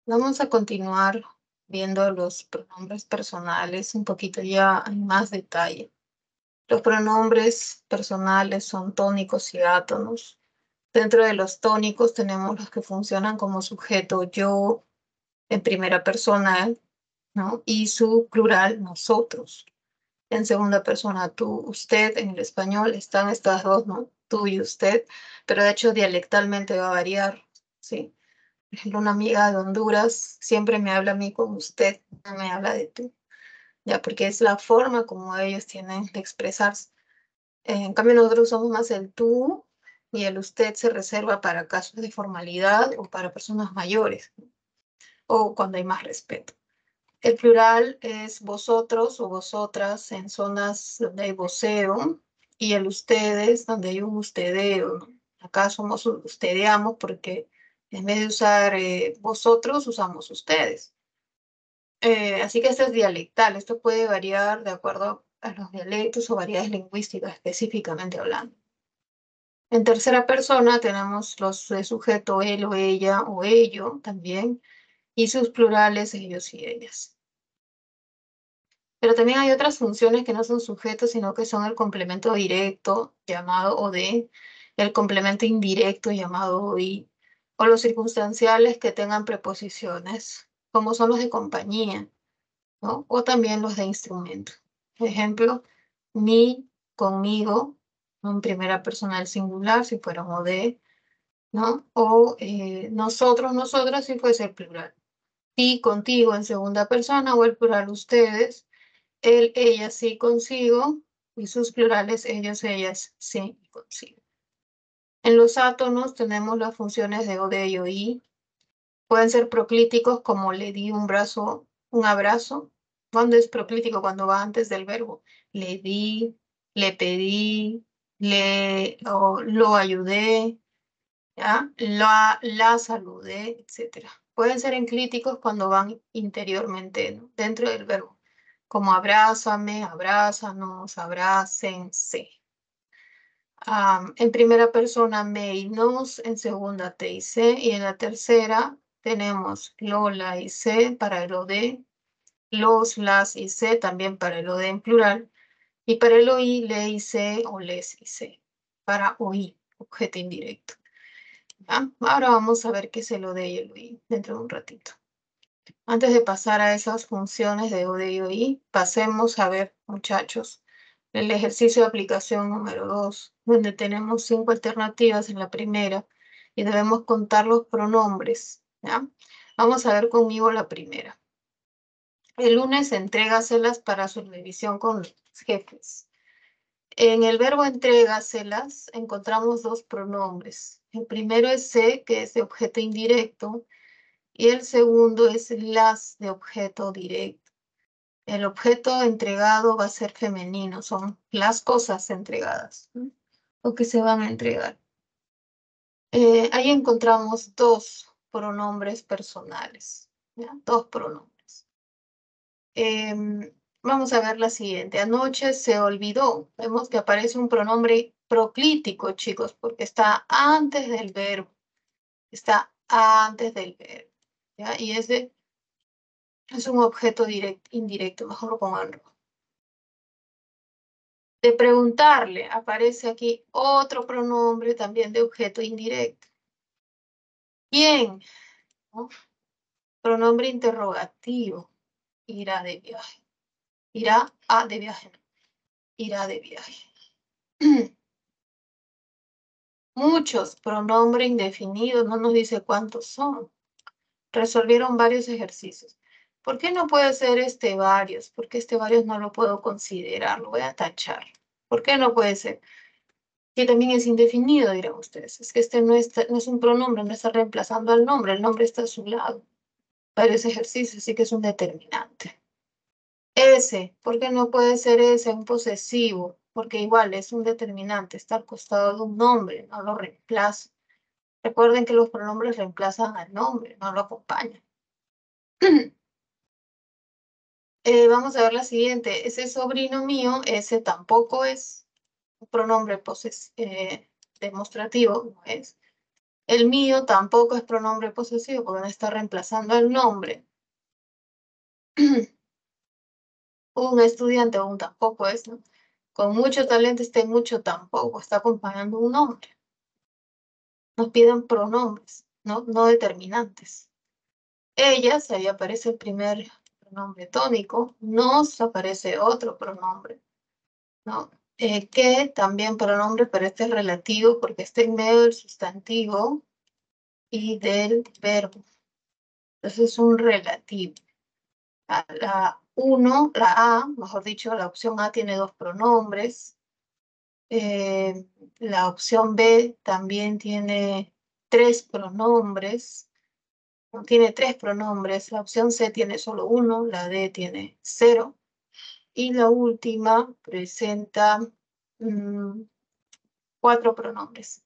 Vamos a continuar viendo los pronombres personales un poquito ya en más detalle. Los pronombres personales son tónicos y átonos. Dentro de los tónicos tenemos los que funcionan como sujeto yo en primera persona, ¿no? Y su plural nosotros. En segunda persona tú, usted, en el español están estas dos, ¿no? Tú y usted, pero de hecho dialectalmente va a variar, ¿sí? Por ejemplo, una amiga de Honduras siempre me habla a mí con usted, no me habla de tú, ya, porque es la forma como ellos tienen de expresarse. En cambio, nosotros usamos más el tú y el usted se reserva para casos de formalidad o para personas mayores o cuando hay más respeto. El plural es vosotros o vosotras en zonas donde hay voceo y el ustedes donde hay un ustedeo, ¿no? Acá somos ustedeamos porque en vez de usar vosotros usamos ustedes. Así que esto es dialectal, esto puede variar de acuerdo a los dialectos o variedades lingüísticas específicamente hablando. En tercera persona tenemos los de sujeto él o ella o ello también y sus plurales ellos y ellas. Pero también hay otras funciones que no son sujetos, sino que son el complemento directo llamado o de, el complemento indirecto llamado OI, o los circunstanciales que tengan preposiciones, como son los de compañía, ¿no? O también los de instrumento. Por ejemplo, mi, conmigo, ¿no? En primera persona del singular, si fuera un de, ¿no? O nosotros, nosotras, si fuese el plural. Ti, contigo en segunda persona, o el plural ustedes. Él, ella, sí, consigo, y sus plurales, ellos, ellas, sí, y consigo. En los átonos tenemos las funciones de o, de, y, o, y. Pueden ser proclíticos como le di un brazo, un abrazo. ¿Cuándo es proclítico? Cuando va antes del verbo. Le di, le pedí, lo ayudé, ¿ya? La saludé, etc. Pueden ser enclíticos cuando van interiormente, ¿no? Dentro del verbo, como abrázame, abrázanos, abrácense. En primera persona me y nos, en segunda te y se, y en la tercera tenemos lo, la y se para el o de, los, las y se también para el o de en plural, y para el oí, le y se o les y se, para oí, objeto indirecto. ¿Ya? Ahora vamos a ver qué es el o de y el oí dentro de un ratito. Antes de pasar a esas funciones de o de y oí, pasemos a ver, muchachos, el ejercicio de aplicación número 2, donde tenemos 5 alternativas en la primera y debemos contar los pronombres. ¿Ya? Vamos a ver conmigo la primera. El lunes entrégaselas para su revisión con los jefes. En el verbo entrégaselas encontramos dos pronombres. El primero es se, que es de objeto indirecto, y el segundo es las, de objeto directo. El objeto entregado va a ser femenino, son las cosas entregadas, ¿no? O que se van a entregar. Ahí encontramos dos pronombres personales, ¿ya? Dos pronombres. Vamos a ver la siguiente. Anoche se olvidó. Vemos que aparece un pronombre proclítico, chicos, porque está antes del verbo. Está antes del verbo. ¿Ya? Y ese es un objeto indirecto. Mejor lo pongo en rojo. De preguntarle, aparece aquí otro pronombre también de objeto indirecto. ¿Quién? ¿No? Pronombre interrogativo. Irá de viaje. Irá a de viaje. No. Irá de viaje. Muchos, pronombre indefinido, no nos dice cuántos son. Resolvieron varios ejercicios. ¿Por qué no puede ser este varios? Porque este varios no lo puedo considerar, lo voy a tachar. ¿Por qué no puede ser? Que también es indefinido, dirán ustedes. Es que este no es un pronombre, no está reemplazando al nombre, el nombre está a su lado. Varios ejercicios, así que es un determinante. Ese, ¿por qué no puede ser ese un posesivo? Porque igual es un determinante, está al costado de un nombre, no lo reemplaza. Recuerden que los pronombres reemplazan al nombre, no lo acompañan. Vamos a ver la siguiente. Ese sobrino mío, ese tampoco es un pronombre demostrativo, no es. El mío tampoco es pronombre posesivo porque no está reemplazando al nombre. Un estudiante aún tampoco es, ¿no? Con mucho talento este mucho tampoco está acompañando un nombre. Nos piden pronombres, no determinantes. Ellas, ahí aparece el primer pronombre tónico, nos aparece otro pronombre, ¿no? Que también pronombre, pero este es relativo porque está en medio del sustantivo y del verbo. Entonces es un relativo. La A, mejor dicho, la opción A tiene dos pronombres. La opción B también tiene tres pronombres. No, tiene tres pronombres. La opción C tiene solo uno, la D tiene cero. Y la última presenta cuatro pronombres.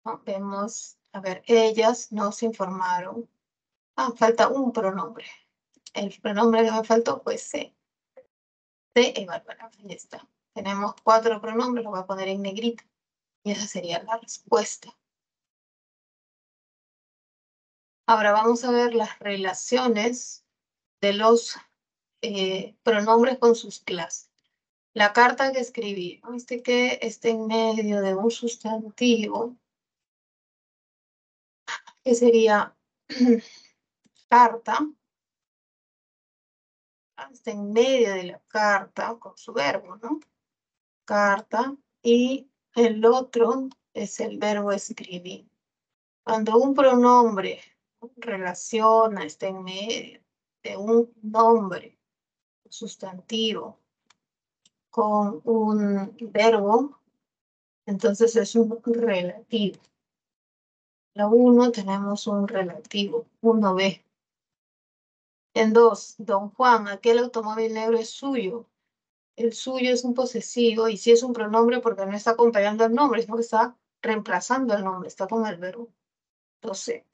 ¿No? Vemos, a ver, ellas nos informaron. Ah, falta un pronombre. El pronombre que me faltó fue C. C es Bárbara. Ahí está. Tenemos cuatro pronombres, lo voy a poner en negrita. Y esa sería la respuesta. Ahora vamos a ver las relaciones de los pronombres con sus clases. La carta que escribí, ¿viste que está en medio de un sustantivo? Que sería carta. Está en medio de la carta con su verbo, ¿no? Carta. Y el otro es el verbo escribir. Cuando un pronombre relaciona, está en medio de un nombre, sustantivo, con un verbo, entonces es un relativo. La 1 tenemos un relativo, 1B. En 2, don Juan, aquel automóvil negro es suyo. El suyo es un posesivo y sí es un pronombre porque no está acompañando al nombre, sino que está reemplazando el nombre, está con el verbo. Entonces,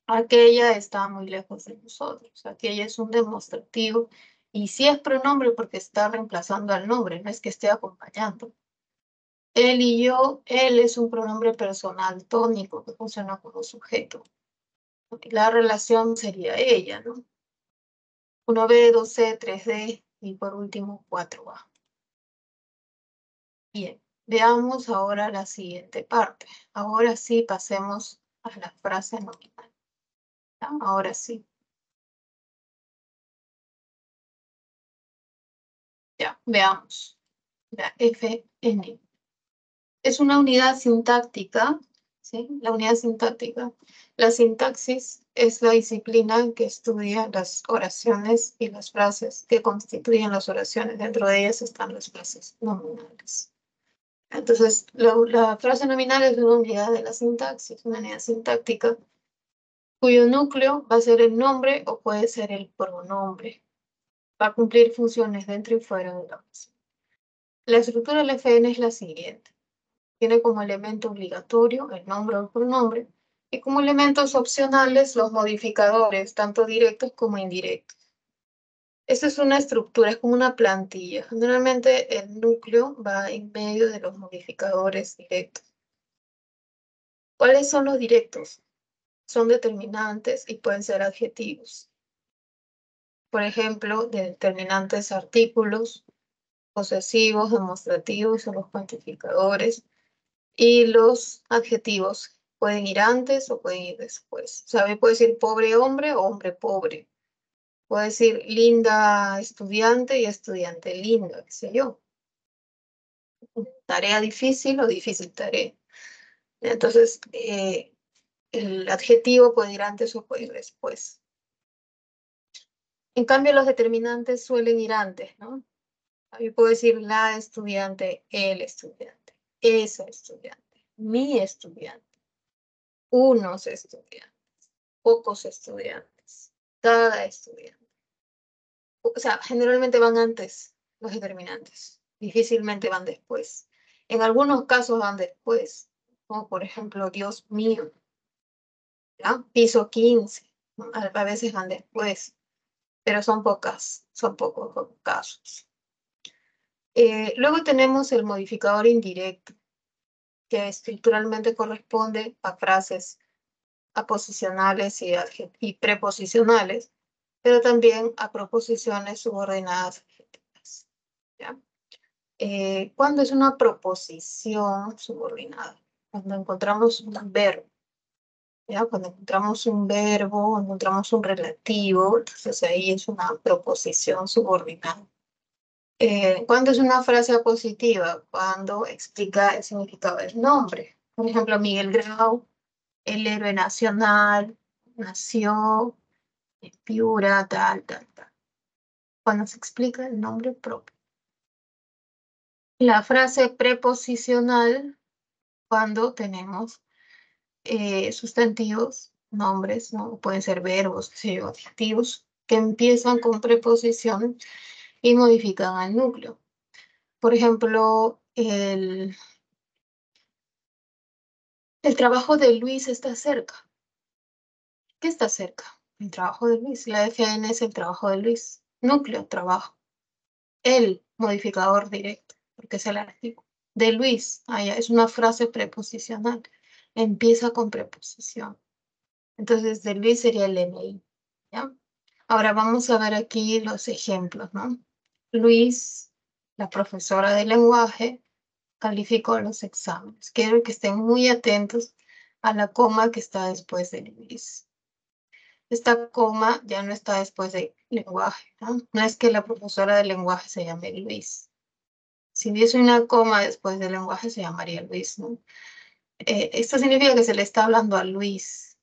aquella está muy lejos de nosotros. Aquella es un demostrativo y sí es pronombre porque está reemplazando al nombre, no es que esté acompañando. Él y yo, él es un pronombre personal tónico que funciona como sujeto. La relación sería ella, ¿no? 1B, 2C, 3D y por último 4A. Bien, veamos ahora la siguiente parte. Ahora sí pasemos a la frase nominal. ¿Ya? Ahora sí. Ya, veamos. La FN. Es una unidad sintáctica, ¿sí? La unidad sintáctica. La sintaxis es la disciplina que estudia las oraciones y las frases que constituyen las oraciones. Dentro de ellas están las frases nominales. Entonces, la frase nominal es una unidad de la sintaxis, una unidad sintáctica, cuyo núcleo va a ser el nombre o puede ser el pronombre. Va a cumplir funciones dentro y fuera de la oración. La estructura del FN es la siguiente. Tiene como elemento obligatorio el nombre o el pronombre Y como elementos opcionales, los modificadores, tanto directos como indirectos. Esta es una estructura, es como una plantilla. Generalmente el núcleo va en medio de los modificadores directos. ¿Cuáles son los directos? Son determinantes y pueden ser adjetivos. Por ejemplo, determinantes artículos, posesivos, demostrativos son los cuantificadores. Y los adjetivos pueden ir antes o pueden ir después. O sea, puede decir pobre hombre o hombre pobre. Puede decir linda estudiante y estudiante linda, qué sé yo. Tarea difícil o difícil tarea. Entonces, el adjetivo puede ir antes o puede ir después. En cambio, los determinantes suelen ir antes, ¿no? Yo puedo decir la estudiante, el estudiante, esa estudiante, mi estudiante, unos estudiantes, pocos estudiantes, cada estudiante. O sea, generalmente van antes los determinantes, difícilmente van después. En algunos casos van después, como por ejemplo, Dios mío, ¿ya? Piso 15, ¿no? A veces van después, pero son pocos casos. Luego tenemos el modificador indirecto, que estructuralmente corresponde a frases aposicionales y preposicionales, pero también a proposiciones subordinadas adjetivas, ¿ya? ¿Cuándo es una proposición subordinada? Cuando encontramos un verbo, ¿ya? Cuando encontramos un verbo, encontramos un relativo, entonces ahí es una proposición subordinada. ¿Cuándo es una frase positiva? Cuando explica el significado del nombre. Por ejemplo, Miguel Grau, el héroe nacional, nació en Piura, tal, tal, tal. Cuando se explica el nombre propio. La frase preposicional, cuando tenemos sustantivos, nombres, ¿no? Pueden ser verbos, sí, o adjetivos, que empiezan con preposición y modifican al núcleo. Por ejemplo, el trabajo de Luis está cerca. ¿Qué está cerca? El trabajo de Luis. La FN es el trabajo de Luis. Núcleo, trabajo. El modificador directo, porque es el artículo. De Luis, allá es una frase preposicional. Empieza con preposición. Entonces, de Luis sería el NI, ¿ya? Ahora vamos a ver aquí los ejemplos, ¿no? Luis, la profesora de lenguaje, calificó los exámenes. Quiero que estén muy atentos a la coma que está después de Luis. Esta coma ya no está después de lenguaje, ¿no? No es que la profesora de lenguaje se llame Luis. Si hubiese una coma después del lenguaje, se llamaría Luis, ¿no? Esto significa que se le está hablando a Luis.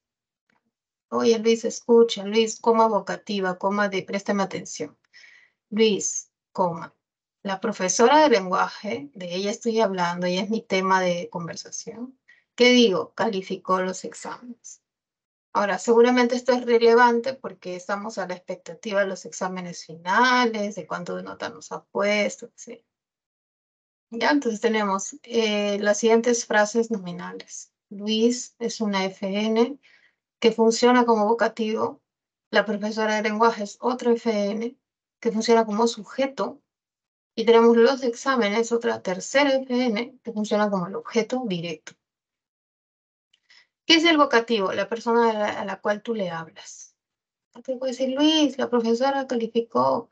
Oye, Luis, escucha, Luis, coma vocativa, coma de préstame atención. Luis, coma. La profesora de lenguaje, de ella estoy hablando, ella es mi tema de conversación. ¿Qué digo? Calificó los exámenes. Ahora, seguramente esto es relevante porque estamos a la expectativa de los exámenes finales, de cuánto de nota nos ha puesto, ¿sí? Ya, entonces tenemos las siguientes frases nominales. Luis es una FN que funciona como vocativo. La profesora de lenguaje es otra FN que funciona como sujeto. Y tenemos los exámenes, otra tercera FN que funciona como el objeto directo. ¿Qué es el vocativo? La persona a la cual tú le hablas. Te puede decir, Luis, la profesora calificó.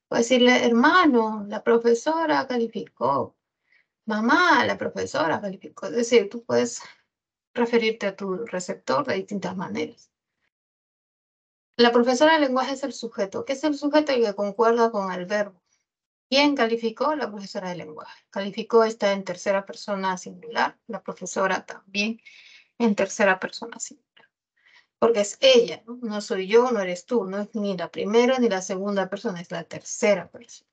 Puede decirle, hermano, la profesora calificó. Mamá, la profesora calificó. Es decir, tú puedes referirte a tu receptor de distintas maneras. La profesora de lenguaje es el sujeto. ¿Qué es el sujeto? El que concuerda con el verbo. ¿Quién calificó? La profesora de lenguaje. Calificó está en tercera persona singular. La profesora también en tercera persona singular. Porque es ella, ¿no? No soy yo, no eres tú. No es ni la primera ni la segunda persona, es la tercera persona.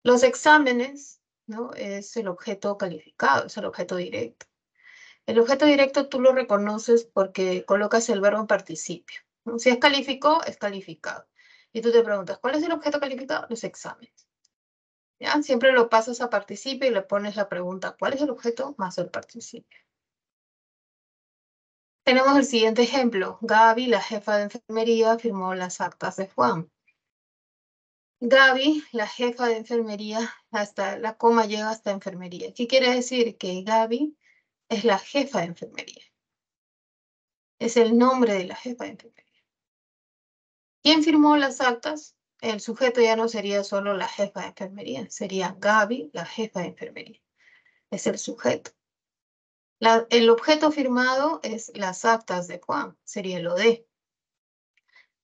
Los exámenes, ¿no? Es el objeto calificado, es el objeto directo. El objeto directo tú lo reconoces porque colocas el verbo en participio, ¿no? Si es calificó, es calificado. Y tú te preguntas, ¿cuál es el objeto calificado? Los exámenes. ¿Ya? Siempre lo pasas a participio y le pones la pregunta, ¿cuál es el objeto? Más el participio. Tenemos el siguiente ejemplo. Gaby, la jefa de enfermería, firmó las actas de Juan. Gaby, la jefa de enfermería, hasta la coma llega hasta enfermería. ¿Qué quiere decir? Que Gaby es la jefa de enfermería. Es el nombre de la jefa de enfermería. ¿Quién firmó las actas? El sujeto ya no sería solo la jefa de enfermería, sería Gaby, la jefa de enfermería. Es el sujeto. El objeto firmado es las actas de Juan, sería el OD.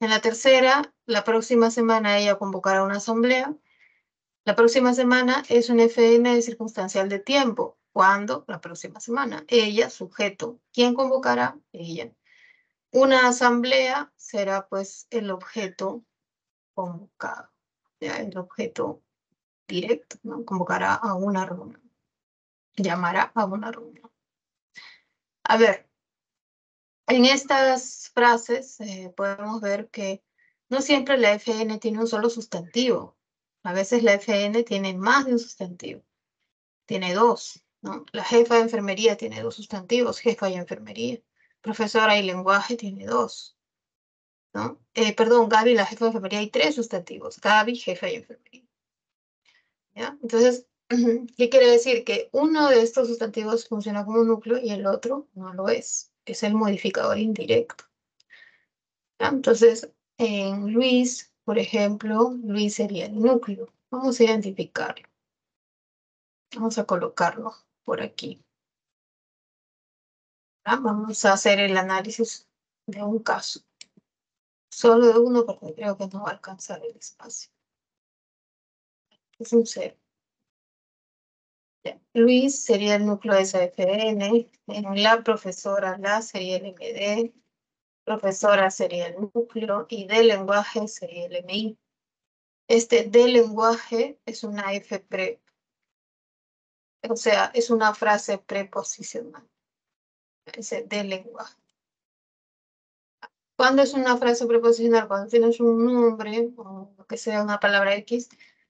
En la tercera, la próxima semana ella convocará una asamblea. La próxima semana es un FN de circunstancial de tiempo. ¿Cuándo? La próxima semana. Ella, sujeto. ¿Quién convocará? Ella. Una asamblea será pues el objeto convocado, ¿ya? El objeto directo, ¿no? Convocará a una reunión. Llamará a una reunión. A ver, en estas frases podemos ver que no siempre la FN tiene un solo sustantivo. A veces la FN tiene más de un sustantivo. Tiene dos, ¿no? La jefa de enfermería tiene dos sustantivos, jefa y enfermería. Profesora y lenguaje tiene dos, ¿no? Perdón, Gaby, la jefa de enfermería, hay tres sustantivos. Gaby, jefa y enfermería. ¿Ya? Entonces, ¿qué quiere decir? Que uno de estos sustantivos funciona como un núcleo y el otro no lo es. Es el modificador indirecto. ¿Ya? Entonces, en Luis, por ejemplo, Luis sería el núcleo. Vamos a identificarlo. Vamos a colocarlo por aquí. ¿Ya? Vamos a hacer el análisis de un caso. Solo de uno porque creo que no va a alcanzar el espacio. Es un cero. Ya. Luis sería el núcleo de esa FN. En la profesora, la sería el MD. Profesora sería el núcleo y de lenguaje sería el MI. Este de lenguaje es una F pre, o sea, es una frase preposicional. Ese de lenguaje. ¿Cuándo es una frase preposicional? Cuando tienes un nombre o lo que sea una palabra X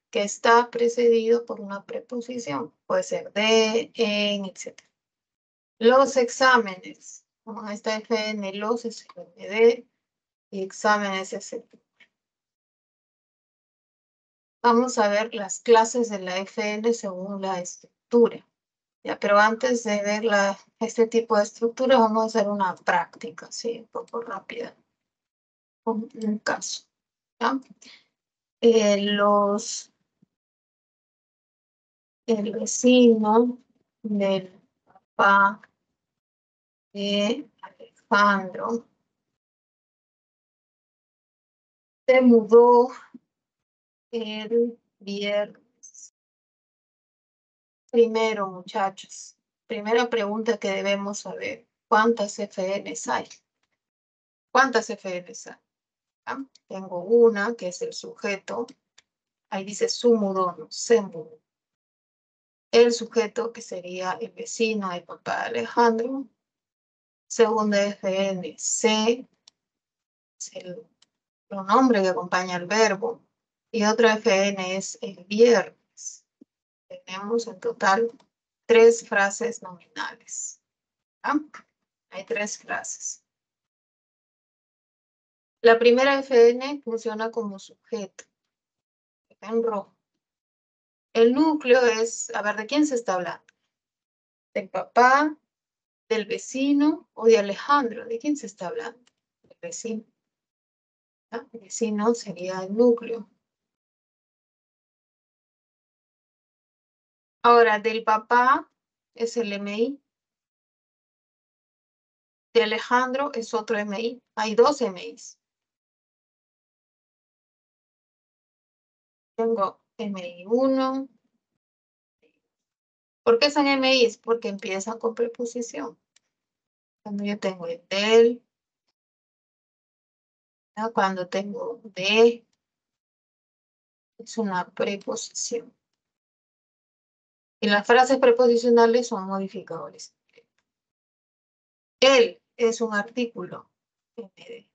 que está precedido por una preposición. Puede ser de, en, etc. Los exámenes. Como esta FN, los es el de y exámenes es el. Vamos a ver las clases de la FN según la estructura. ¿Ya? Pero antes de ver este tipo de estructura, vamos a hacer una práctica, ¿sí? Un poco rápida. Un caso. ¿Ya? El vecino del papá de Alejandro se mudó el viernes. Primero, muchachos, primera pregunta que debemos saber, ¿cuántas FNs hay? ¿Cuántas FNs hay? ¿Ya? Tengo una, que es el sujeto. Ahí dice su mudó, no, se mudó. El sujeto, que sería el vecino del papá de Alejandro. Segunda FN, se, es el pronombre que acompaña al verbo. Y otra FN es el viernes. Tenemos en total 3 frases nominales. ¿Ah? Hay 3 frases. La primera FN funciona como sujeto. Está en rojo. El núcleo es, a ver, ¿de quién se está hablando? ¿Del papá, del vecino o de Alejandro? ¿De quién se está hablando? Del vecino. ¿Ah? El vecino sería el núcleo. Ahora, del papá es el MI. De Alejandro es otro MI. Hay 2 MIs. Tengo MI1. ¿Por qué son MIs? Porque empiezan con preposición. Cuando yo tengo el del, ¿no? Cuando tengo de, es una preposición. Y las frases preposicionales son modificadores. Él es un artículo. MD.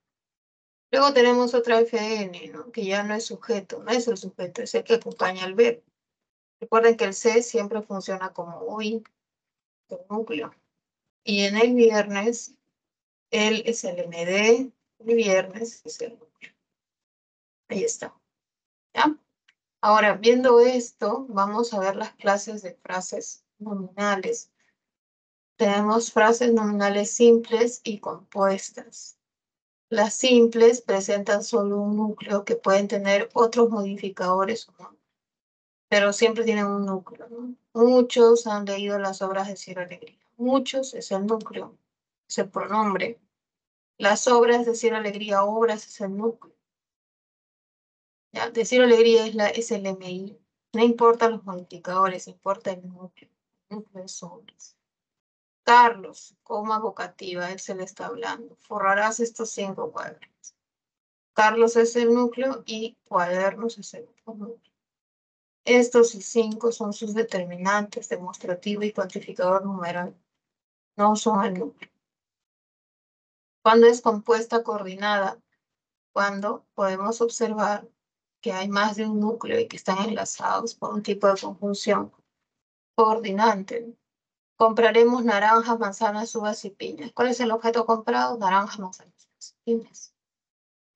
Luego tenemos otra FN, ¿no? Que ya no es sujeto, no es el sujeto, es el que acompaña al verbo. Recuerden que el C siempre funciona como hoy, el núcleo. Y en el viernes Él es el MD, el viernes es el núcleo. Ahí está. ¿Ya? Ahora, viendo esto, vamos a ver las clases de frases nominales. Tenemos frases nominales simples y compuestas. Las simples presentan solo un núcleo que pueden tener otros modificadores o no, pero siempre tienen un núcleo, ¿no? Muchos han leído las obras de Ciro Alegría. Muchos es el núcleo, es el pronombre. Las obras de Ciro Alegría, obras es el núcleo. ¿Ya? De Ciro Alegría es el MI. No importa los modificadores, importa el núcleo. El núcleo es obras. Carlos, coma vocativa, él se le está hablando. Forrarás estos 5 cuadros. Carlos es el núcleo y cuadernos es el otro núcleo. Estos 5 son sus determinantes, demostrativo y cuantificador numeral. No son el núcleo. Cuando es compuesta coordinada, cuando podemos observar que hay más de un núcleo y que están enlazados por un tipo de conjunción coordinante. Compraremos naranjas, manzanas, uvas y piñas. ¿Cuál es el objeto comprado? Naranjas, manzanas, uvas y piñas.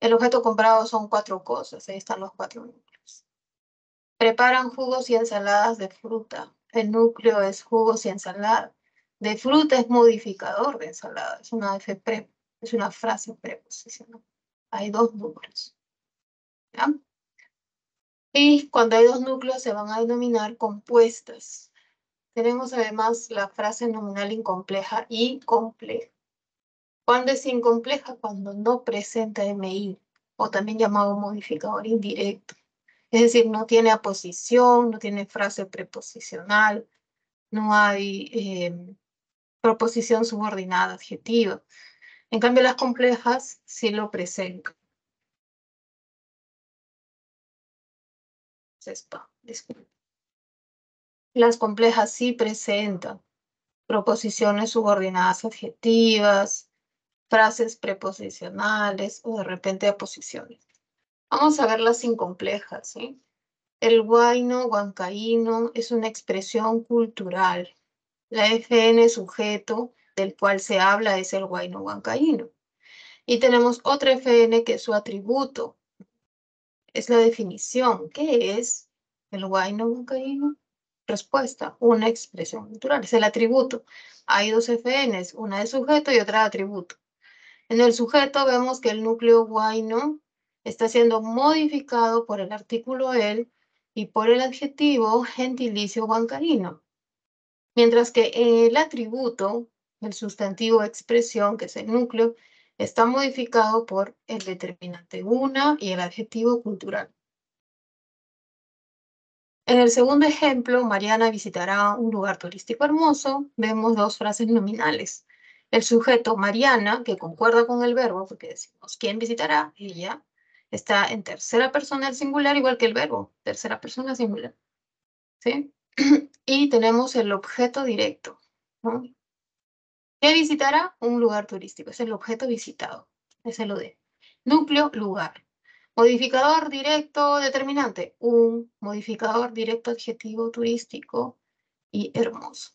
El objeto comprado son 4 cosas. Ahí están los 4 núcleos. Preparan jugos y ensaladas de fruta. El núcleo es jugos y ensalada. De fruta es modificador de ensalada. Es una es una frase preposicional. Hay 2 núcleos. ¿Ya? Y cuando hay 2 núcleos se van a denominar compuestas. Tenemos además la frase nominal incompleja y compleja. ¿Cuándo es incompleja? Cuando no presenta MI, o también llamado modificador indirecto. Es decir, no tiene aposición, no tiene frase preposicional, no hay proposición subordinada adjetiva. En cambio, las complejas sí lo presentan. Disculpe. Las complejas sí presentan proposiciones subordinadas adjetivas, frases preposicionales o de repente aposiciones. Vamos a ver las incomplejas, ¿sí? El huayno huancaíno es una expresión cultural. La FN sujeto del cual se habla es el huayno huancaíno. Y tenemos otra FN que es su atributo. Es la definición. ¿Qué es el huayno huancaíno? Respuesta, una expresión cultural. Es el atributo. Hay 2 FNs, una de sujeto y otra de atributo. En el sujeto vemos que el núcleo huayno está siendo modificado por el artículo el y por el adjetivo gentilicio huancaíno. Mientras que en el atributo, el sustantivo expresión, que es el núcleo, está modificado por el determinante una y el adjetivo cultural. En el segundo ejemplo, Mariana visitará un lugar turístico hermoso. Vemos 2 frases nominales. El sujeto Mariana, que concuerda con el verbo, porque decimos quién visitará, ella, está en tercera persona del singular, igual que el verbo, tercera persona singular. ¿Sí? Y tenemos el objeto directo, ¿no? ¿Qué visitará? Un lugar turístico. Es el objeto visitado. Es el OD. Núcleo, lugar. Modificador directo determinante. Un modificador directo adjetivo turístico y hermoso.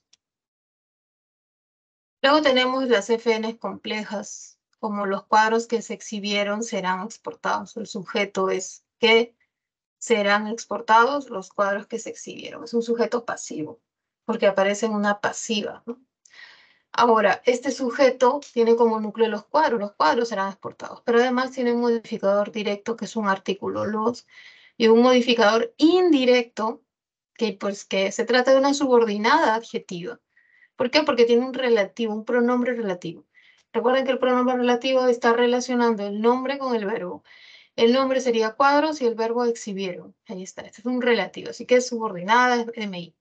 Luego tenemos las FNs complejas, como los cuadros que se exhibieron serán exportados. El sujeto es que serán exportados los cuadros que se exhibieron. Es un sujeto pasivo, porque aparece en una pasiva, ¿no? Ahora, este sujeto tiene como núcleo los cuadros serán exportados, pero además tiene un modificador directo que es un artículo los y un modificador indirecto que se trata de una subordinada adjetiva. ¿Por qué? Porque tiene un relativo, un pronombre relativo. Recuerden que el pronombre relativo está relacionando el nombre con el verbo. El nombre sería cuadros y el verbo exhibieron. Ahí está, este es un relativo, así que es subordinada, es MI.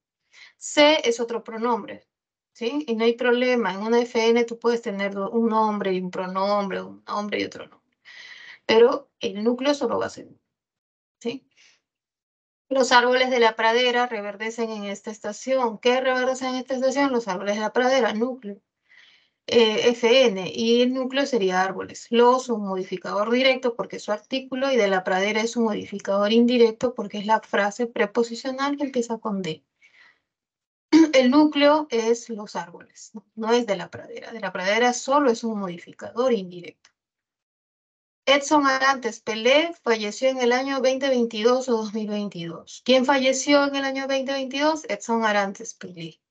C es otro pronombre, ¿sí? Y no hay problema, en una FN tú puedes tener un nombre y un pronombre, un nombre y otro nombre. Pero el núcleo solo va a ser, ¿sí? Los árboles de la pradera reverdecen en esta estación. ¿Qué reverdecen en esta estación? Los árboles de la pradera, núcleo. FN, y el núcleo sería árboles. Los, un modificador directo porque es su artículo, y de la pradera es un modificador indirecto porque es la frase preposicional que empieza con D. El núcleo es los árboles, no es de la pradera. De la pradera solo es un modificador indirecto. Edson Arantes Pelé falleció en el año 2022 o 2022. ¿Quién falleció en el año 2022? Edson Arantes Pelé.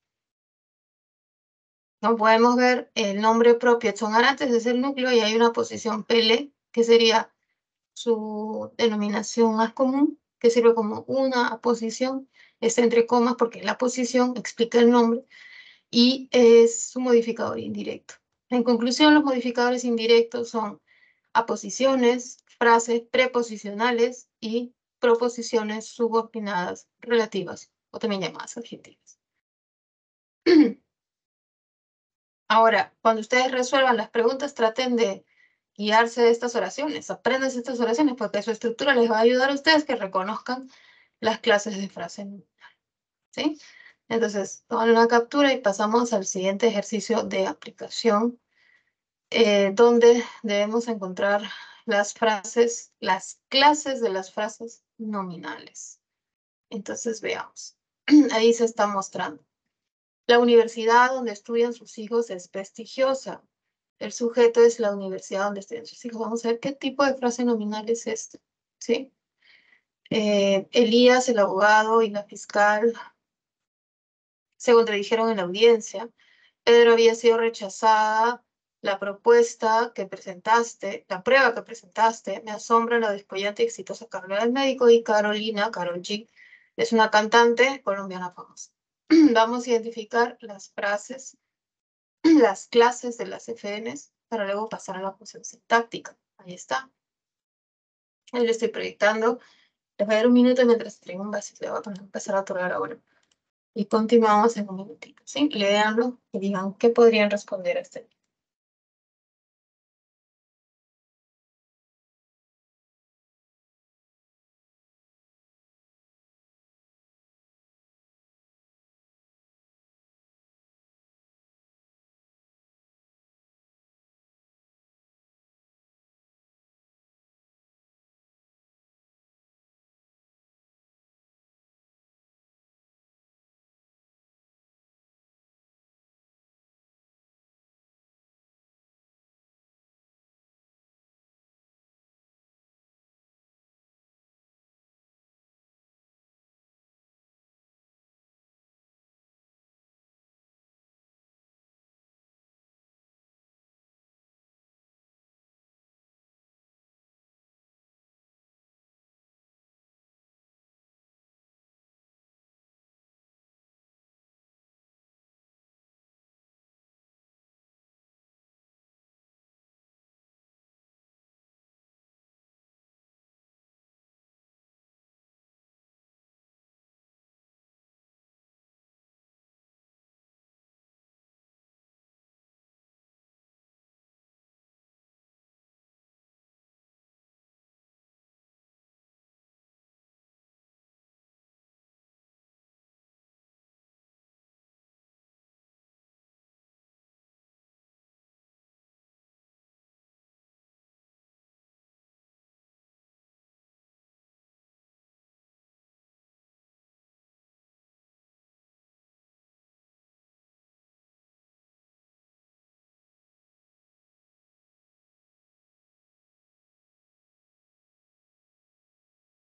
No podemos ver el nombre propio. Edson Arantes es el núcleo y hay una posición Pelé, que sería su denominación más común, que sirve como una posición, está entre comas porque la posición explica el nombre y es un modificador indirecto. En conclusión, los modificadores indirectos son aposiciones, frases preposicionales y proposiciones subordinadas relativas o también llamadas adjetivas. Ahora, cuando ustedes resuelvan las preguntas, traten de guiarse de estas oraciones, aprendan estas oraciones porque su estructura les va a ayudar a ustedes que reconozcan las clases de frase nominal, ¿sí? Entonces, tomen una captura y pasamos al siguiente ejercicio de aplicación, donde debemos encontrar las frases, las clases de las frases nominales. Entonces, veamos. Ahí se está mostrando. La universidad donde estudian sus hijos es prestigiosa. El sujeto es la universidad donde estudian sus hijos. Vamos a ver qué tipo de frase nominal es este, ¿sí? Elías, el abogado, y la fiscal se contradijeron en la audiencia. Pedro había sido rechazada la propuesta que presentaste, la prueba que presentaste. Me asombra la descollante y exitosa carrera del médico. Y Carolina, Karol G, es una cantante colombiana famosa. Vamos a identificar las frases, las clases de las FNs para luego pasar a la función sintáctica. Ahí está. Ahí lo estoy proyectando. Les voy a dar un minuto mientras traigo un vasito de agua para empezar a otorgar ahora. Y continuamos en un minutito, ¿sí? Léanlo y digan qué podrían responder a este.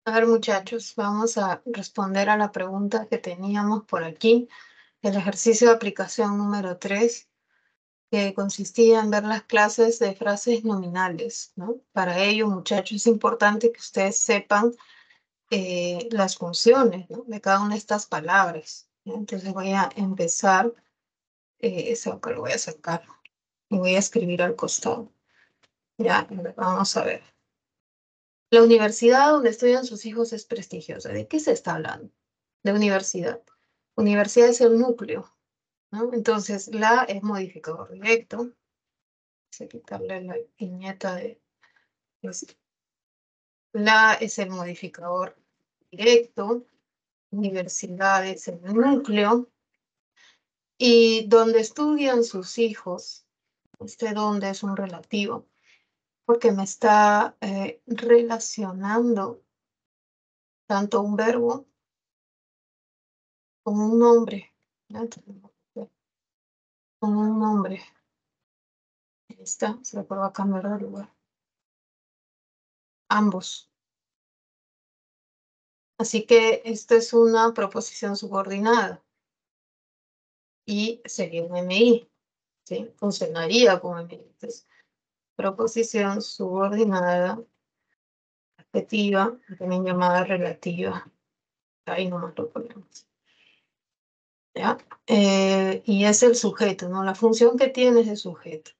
A ver, muchachos, vamos a responder a la pregunta que teníamos por aquí, el ejercicio de aplicación número 3, que consistía en ver las clases de frases nominales, ¿no? Para ello, muchachos, es importante que ustedes sepan las funciones, ¿no?, de cada una de estas palabras, ¿no? Entonces voy a empezar, eso que lo voy a sacar y voy a escribir al costado. Ya, vamos a ver. La universidad donde estudian sus hijos es prestigiosa. ¿De qué se está hablando? De universidad. Universidad es el núcleo, ¿no? Entonces, la es modificador directo. Vamos a quitarle la viñeta de... La es el modificador directo. Universidad es el núcleo. Y donde estudian sus hijos, este donde es un relativo, porque me está relacionando tanto un verbo como un nombre. ¿Ya? Con un nombre. Ahí está, se le puede cambiar de lugar. Ambos. Así que esta es una proposición subordinada y sería un MI, ¿sí? Funcionaría como MI. Entonces, proposición subordinada, adjetiva, también llamada relativa. Ahí nomás lo ponemos. ¿Ya? Y es el sujeto, ¿no? La función que tiene es el sujeto.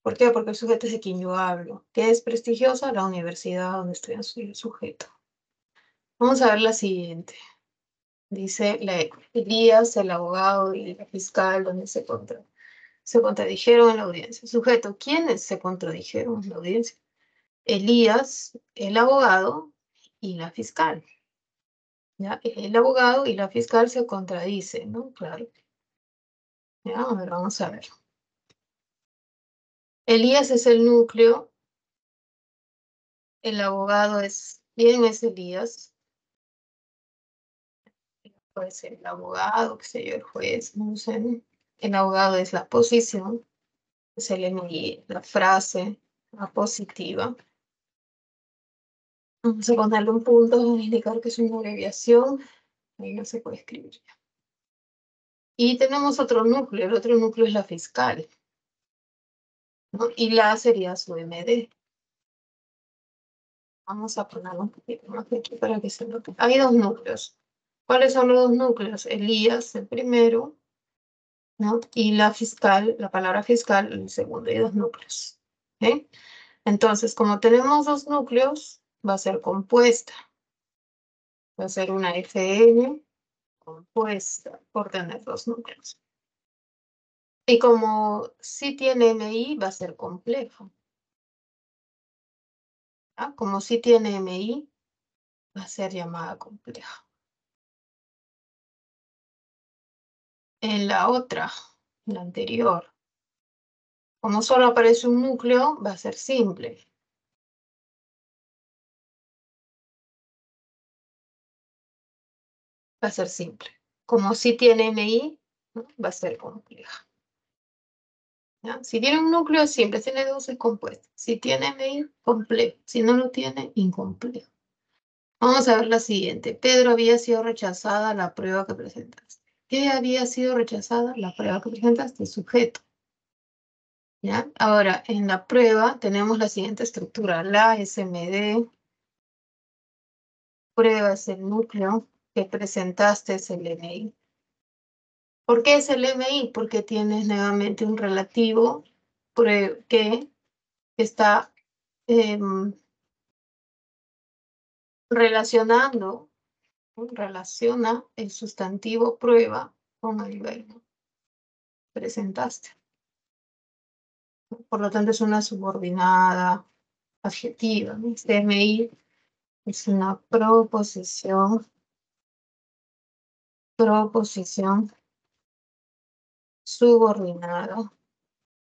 ¿Por qué? Porque el sujeto es de quien yo hablo. ¿Qué es prestigiosa? La universidad donde estudia el sujeto. Vamos a ver la siguiente. Dice Elías, el abogado y la fiscal, donde se contradijeron en la audiencia. Sujeto, ¿quiénes se contradijeron en la audiencia? Elías, el abogado y la fiscal. ¿Ya? El abogado y la fiscal se contradicen, ¿no? Claro. ¿Ya? A ver, vamos a ver. Elías es el núcleo, el abogado es, ¿quién es Elías? Puede ser el abogado, qué sé yo, el juez, no sé, ¿no? El abogado es la posición, es el MI, la frase, la positiva. Vamos a ponerle un punto, vamos a indicar que es una abreviación, ahí no se puede escribir ya. Y tenemos otro núcleo, el otro núcleo es la fiscal, ¿no? Y la sería su MD. Vamos a ponerlo un poquito más aquí para que se note. Hay dos núcleos. ¿Cuáles son los dos núcleos? Elías, el primero, ¿no? Y la fiscal, la palabra fiscal, el segundo, y dos núcleos. ¿Ok? Entonces, como tenemos dos núcleos, va a ser compuesta. Va a ser una FN compuesta por tener dos núcleos. Y como sí tiene MI, va a ser complejo. ¿Ah? Como sí tiene MI, va a ser llamada compleja. En la otra, la anterior, como solo aparece un núcleo, va a ser simple. Va a ser simple. Como sí tiene MI, ¿no? Va a ser compleja. ¿Ya? Si tiene un núcleo es simple, tiene dos es compuesto. Si tiene MI, complejo. Si no lo tiene, incomplejo. Vamos a ver la siguiente. Pedro había sido rechazada la prueba que presentaste. ¿Qué había sido rechazada? La prueba que presentaste, sujeto. ¿Ya? Ahora, en la prueba tenemos la siguiente estructura. La SMD, prueba es el núcleo que presentaste, es el MI. ¿Por qué es el MI? Porque tienes nuevamente un relativo que está relacionando, ¿no? Relaciona el sustantivo prueba con el verbo presentaste. Por lo tanto, es una subordinada adjetiva, ¿no? Este MI es una proposición subordinada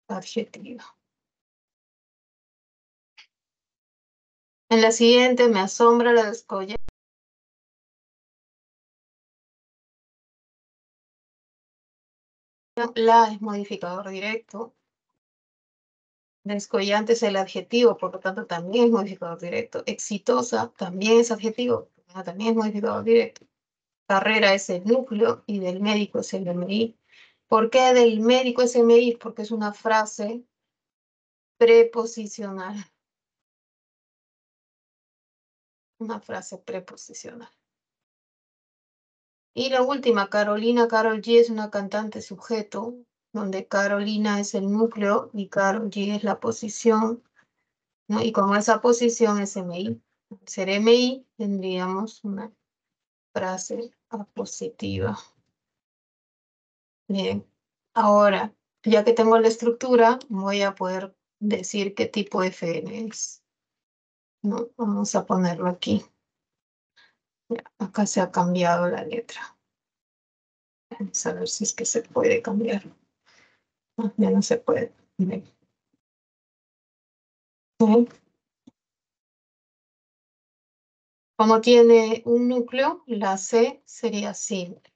adjetiva. En la siguiente, me asombra la descolla. La es modificador directo. Descollante es el adjetivo, por lo tanto también es modificador directo. Exitosa también es adjetivo, también es modificador directo. Carrera es el núcleo y del médico es el MI. ¿Por qué del médico es MI? Porque es una frase preposicional. Una frase preposicional. Y la última, Carolina, Karol G es una cantante sujeto, donde Carolina es el núcleo y Karol G es la posición, ¿no? Y como esa posición es MI, ser MI tendríamos una frase apositiva. Bien, ahora, ya que tengo la estructura, voy a poder decir qué tipo de FN es. ¿No? Vamos a ponerlo aquí. Ya, acá se ha cambiado la letra. Vamos a ver si es que se puede cambiar. No, ya no se puede. Bien. Bien. Como tiene un núcleo, la C sería simple.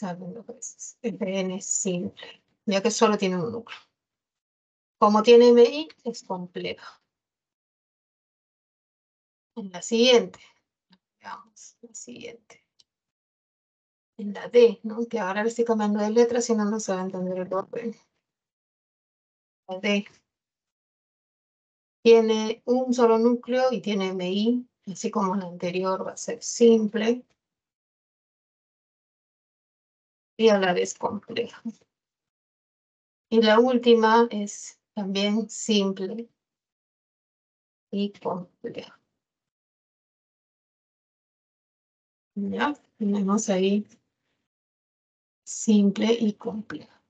salen dos veces. FN es simple, ya que solo tiene un núcleo. Como tiene MI, es complejo. En la siguiente, veamos, la siguiente. En la D, ¿no? Que ahora le estoy cambiando de letra, si no, no se va a entender el orden. La D tiene un solo núcleo y tiene MI, así como la anterior va a ser simple. Y a la vez compleja. Y la última es también simple y compleja. ¿Ya? Tenemos ahí simple y compleja.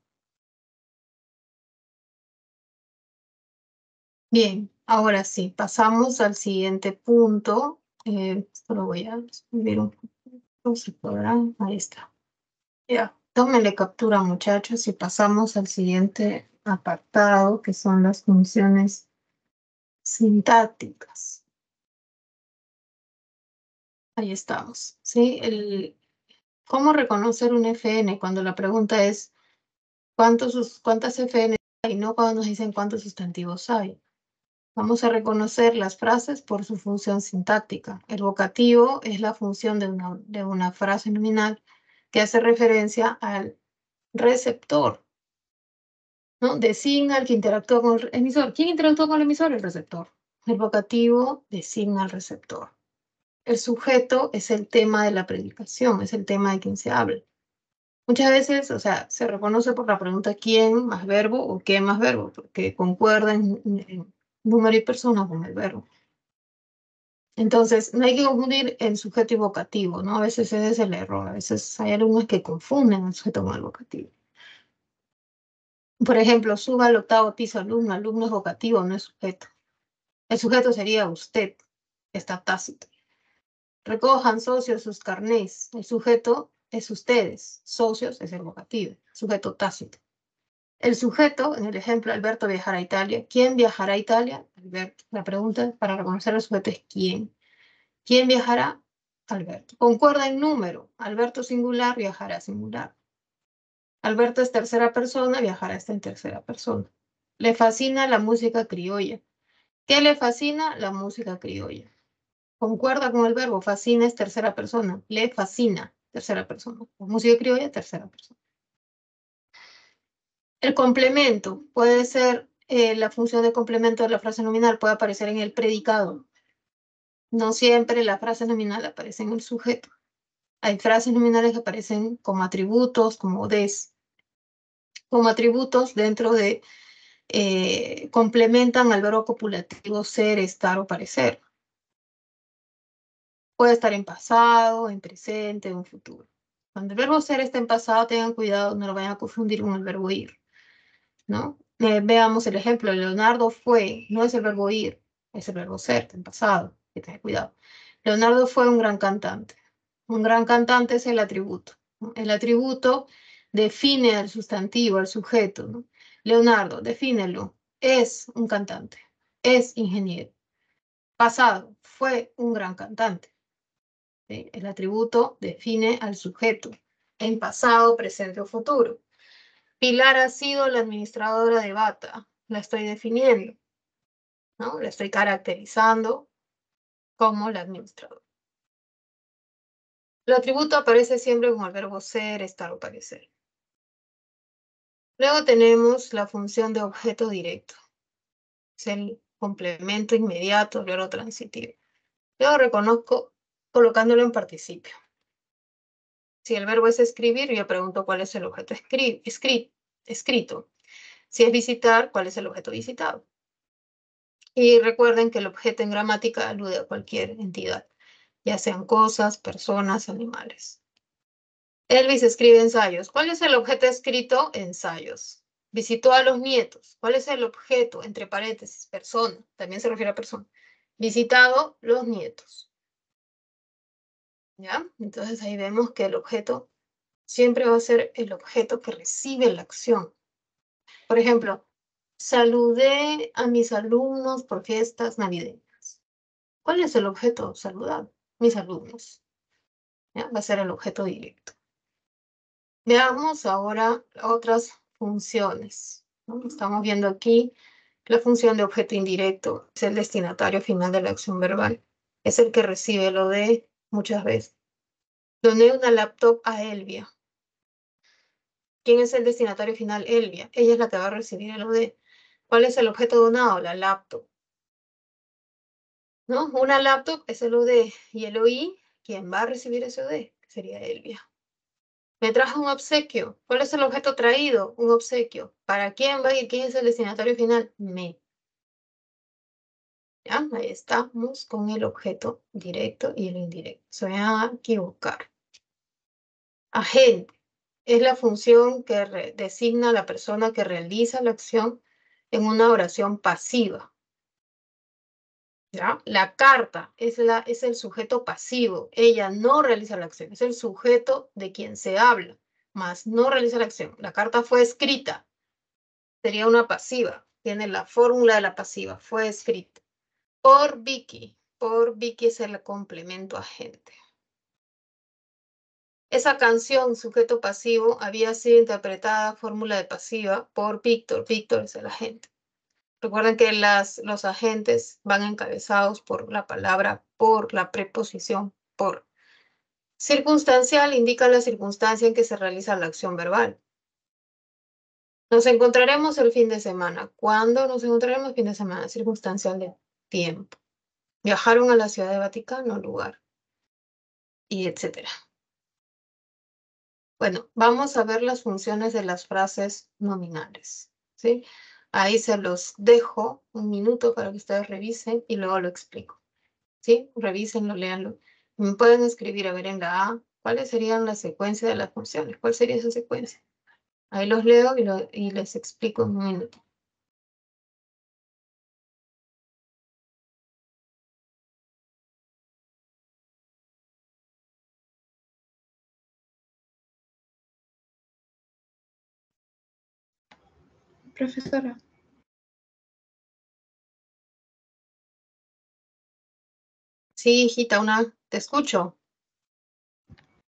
Bien, ahora sí, pasamos al siguiente punto. Esto lo voy a subir un poco, ¿se podrá? Ahí está. Ya, tómenle captura, muchachos, y pasamos al siguiente apartado, que son las funciones sintácticas. Ahí estamos, ¿sí? ¿Cómo reconocer un FN cuando la pregunta es cuántas FN hay, no cuando nos dicen cuántos sustantivos hay? Vamos a reconocer las frases por su función sintáctica. El vocativo es la función de una frase nominal que hace referencia al receptor, ¿no? Designa al que interactúa con el emisor. ¿Quién interactúa con el emisor? El receptor. El vocativo designa al receptor. El sujeto es el tema de la predicación, es el tema de quien se habla. Muchas veces, o sea, se reconoce por la pregunta quién más verbo o qué más verbo, porque concuerda en número y persona con el verbo. Entonces, no hay que confundir el sujeto y vocativo, ¿no? A veces ese es el error. A veces hay alumnos que confunden el sujeto con el vocativo. Por ejemplo, suba al octavo piso alumno. Alumno es vocativo, no es sujeto. El sujeto sería usted, está tácito. Recojan socios sus carnés. El sujeto es ustedes. Socios es el vocativo. Sujeto tácito. El sujeto, en el ejemplo, Alberto viajará a Italia. ¿Quién viajará a Italia? Alberto. La pregunta para reconocer al sujeto es ¿quién? ¿Quién viajará? Alberto. Concuerda en número. Alberto singular viajará singular. Alberto es tercera persona, viajará está en tercera persona. Le fascina la música criolla. ¿Qué le fascina? La música criolla. Concuerda con el verbo. Fascina es tercera persona. Le fascina, tercera persona. La música criolla, tercera persona. El complemento puede ser, la función de complemento de la frase nominal puede aparecer en el predicado. No siempre la frase nominal aparece en el sujeto. Hay frases nominales que aparecen como atributos, como des. Como atributos dentro de, complementan al verbo copulativo ser, estar o parecer. Puede estar en pasado, en presente, en futuro. Cuando el verbo ser está en pasado, tengan cuidado, no lo vayan a confundir con el verbo ir, ¿no? Veamos el ejemplo. Leonardo fue, no es el verbo ir, es el verbo ser, está en pasado. Que tengan cuidado. Leonardo fue un gran cantante. Un gran cantante es el atributo, ¿no? El atributo define al sustantivo, al sujeto, ¿no? Leonardo, defínelo. Es un cantante. Es ingeniero. Pasado, fue un gran cantante. ¿Sí? El atributo define al sujeto en pasado, presente o futuro. Pilar ha sido la administradora de Bata. La estoy definiendo, ¿no? La estoy caracterizando como la administradora. El atributo aparece siempre con el verbo ser, estar o parecer. Luego tenemos la función de objeto directo. Es el complemento inmediato del verbo transitivo. Luego reconozco colocándolo en participio. Si el verbo es escribir, yo pregunto cuál es el objeto escrito. Si es visitar, cuál es el objeto visitado. Y recuerden que el objeto en gramática alude a cualquier entidad, ya sean cosas, personas, animales. Elvis escribe ensayos. ¿Cuál es el objeto escrito? Ensayos. Visitó a los nietos. ¿Cuál es el objeto? Entre paréntesis, persona. También se refiere a persona. Visitado, los nietos. ¿Ya? Entonces ahí vemos que el objeto siempre va a ser el objeto que recibe la acción. Por ejemplo, saludé a mis alumnos por fiestas navideñas. ¿Cuál es el objeto saludado? Mis alumnos. ¿Ya? Va a ser el objeto directo. Veamos ahora otras funciones, ¿no? Estamos viendo aquí la función de objeto indirecto, es el destinatario final de la acción verbal. Es el que recibe lo de muchas veces. Doné una laptop a Elvia. ¿Quién es el destinatario final? Elvia. Ella es la que va a recibir el OD. ¿Cuál es el objeto donado? La laptop. ¿No? Una laptop es el OD y el OI, ¿quién va a recibir ese OD? Sería Elvia. Me trajo un obsequio. ¿Cuál es el objeto traído? Un obsequio. ¿Para quién va a ir? ¿Quién es el destinatario final? Me. ¿Ya? Ahí estamos con el objeto directo y el indirecto. Se van a equivocar. Agente es la función que designa a la persona que realiza la acción en una oración pasiva. ¿Ya? La carta es el sujeto pasivo. Ella no realiza la acción. Es el sujeto de quien se habla, mas no realiza la acción. La carta fue escrita. Sería una pasiva. Tiene la fórmula de la pasiva. Fue escrita. Por Vicky. Por Vicky es el complemento agente. Esa canción, sujeto pasivo, había sido interpretada, fórmula de pasiva, por Víctor. Víctor es el agente. Recuerden que los agentes van encabezados por la palabra por, la preposición por. Circunstancial indica la circunstancia en que se realiza la acción verbal. Nos encontraremos el fin de semana. ¿Cuándo nos encontraremos el fin de semana? Circunstancial de tiempo. Viajaron a la ciudad de Vaticano, lugar, y etcétera. Bueno, vamos a ver las funciones de las frases nominales, ¿sí? Ahí se los dejo un minuto para que ustedes revisen y luego lo explico, ¿sí? Revísenlo, léanlo. Me pueden escribir, a ver, en la A, ¿cuáles serían las secuencias de las funciones? ¿Cuál sería esa secuencia? Ahí los leo y les explico en un minuto. Profesora, Sí, hijita, te escucho.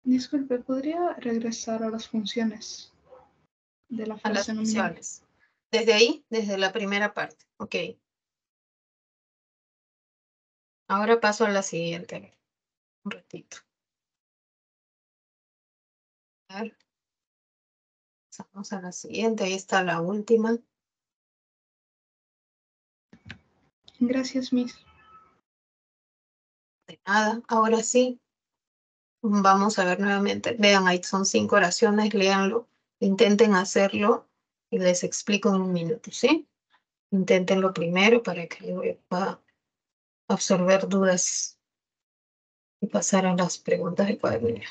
disculpe, ¿podría regresar a las funciones de la A las frase nominal? funciones. Desde ahí, desde la primera parte. Ok. Ahora paso a la siguiente. Un ratito. A ver. Vamos a la siguiente, ahí está la última. Gracias, Miss. De nada, ahora sí, vamos a ver nuevamente. Vean, ahí son 5 oraciones, léanlo, intenten hacerlo y les explico en un minuto, ¿sí? Inténtenlo primero para que luego pueda absorber dudas y pasar a las preguntas del cuaderno.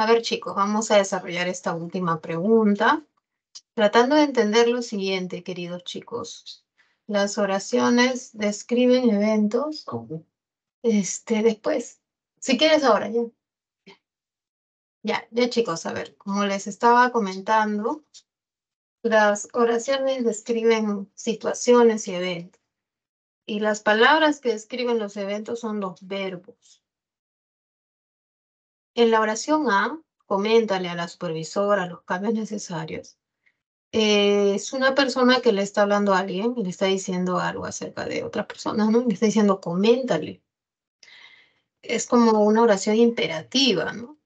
A ver, chicos, vamos a desarrollar esta última pregunta, tratando de entender lo siguiente, queridos chicos. Las oraciones describen eventos. Después. Si quieres ahora, ya. Ya, chicos, a ver, como les estaba comentando, las oraciones describen situaciones y eventos. Y las palabras que describen los eventos son los verbos. En la oración A, coméntale a la supervisora los cambios necesarios. Es una persona que le está hablando a alguien y le está diciendo algo acerca de otra persona, ¿no? Le está diciendo, coméntale. Es como una oración imperativa, ¿no?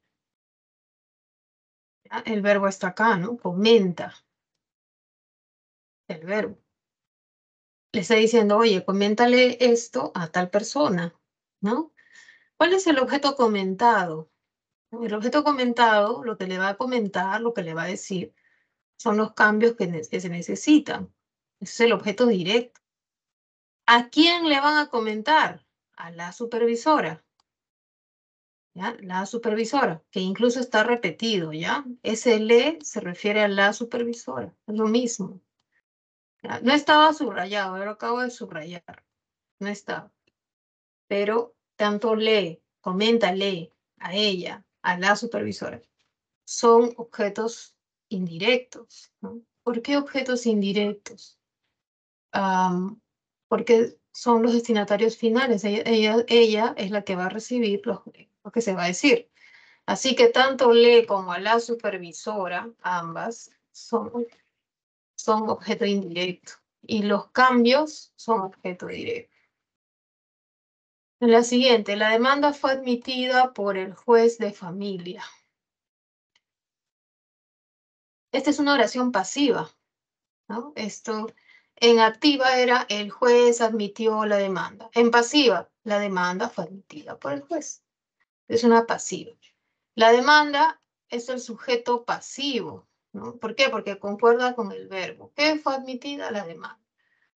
¿Ya? El verbo está acá, ¿no? Comenta, el verbo. Le está diciendo, oye, coméntale esto a tal persona, ¿no? ¿Cuál es el objeto comentado? El objeto comentado, lo que le va a comentar, lo que le va a decir, son los cambios que se necesitan. Ese es el objeto directo. ¿A quién le van a comentar? A la supervisora. ¿Ya? La supervisora, que incluso está repetido, ¿ya? Ese le se refiere a la supervisora, es lo mismo. ¿Ya? No estaba subrayado, yo lo acabo de subrayar, no estaba. Pero tanto le, coméntale a ella, a la supervisora, son objetos indirectos, ¿no? ¿Por qué objetos indirectos? Porque son los destinatarios finales. Ella es la que va a recibir lo que se va a decir. Así que tanto le como a la supervisora, ambas, son objeto indirecto. Y los cambios son objeto directo. En la siguiente, la demanda fue admitida por el juez de familia. Esta es una oración pasiva, ¿no? Esto en activa era el juez admitió la demanda. En pasiva, la demanda fue admitida por el juez. Es una pasiva. La demanda es el sujeto pasivo, ¿no? ¿Por qué? Porque concuerda con el verbo. ¿Qué fue admitida? La demanda.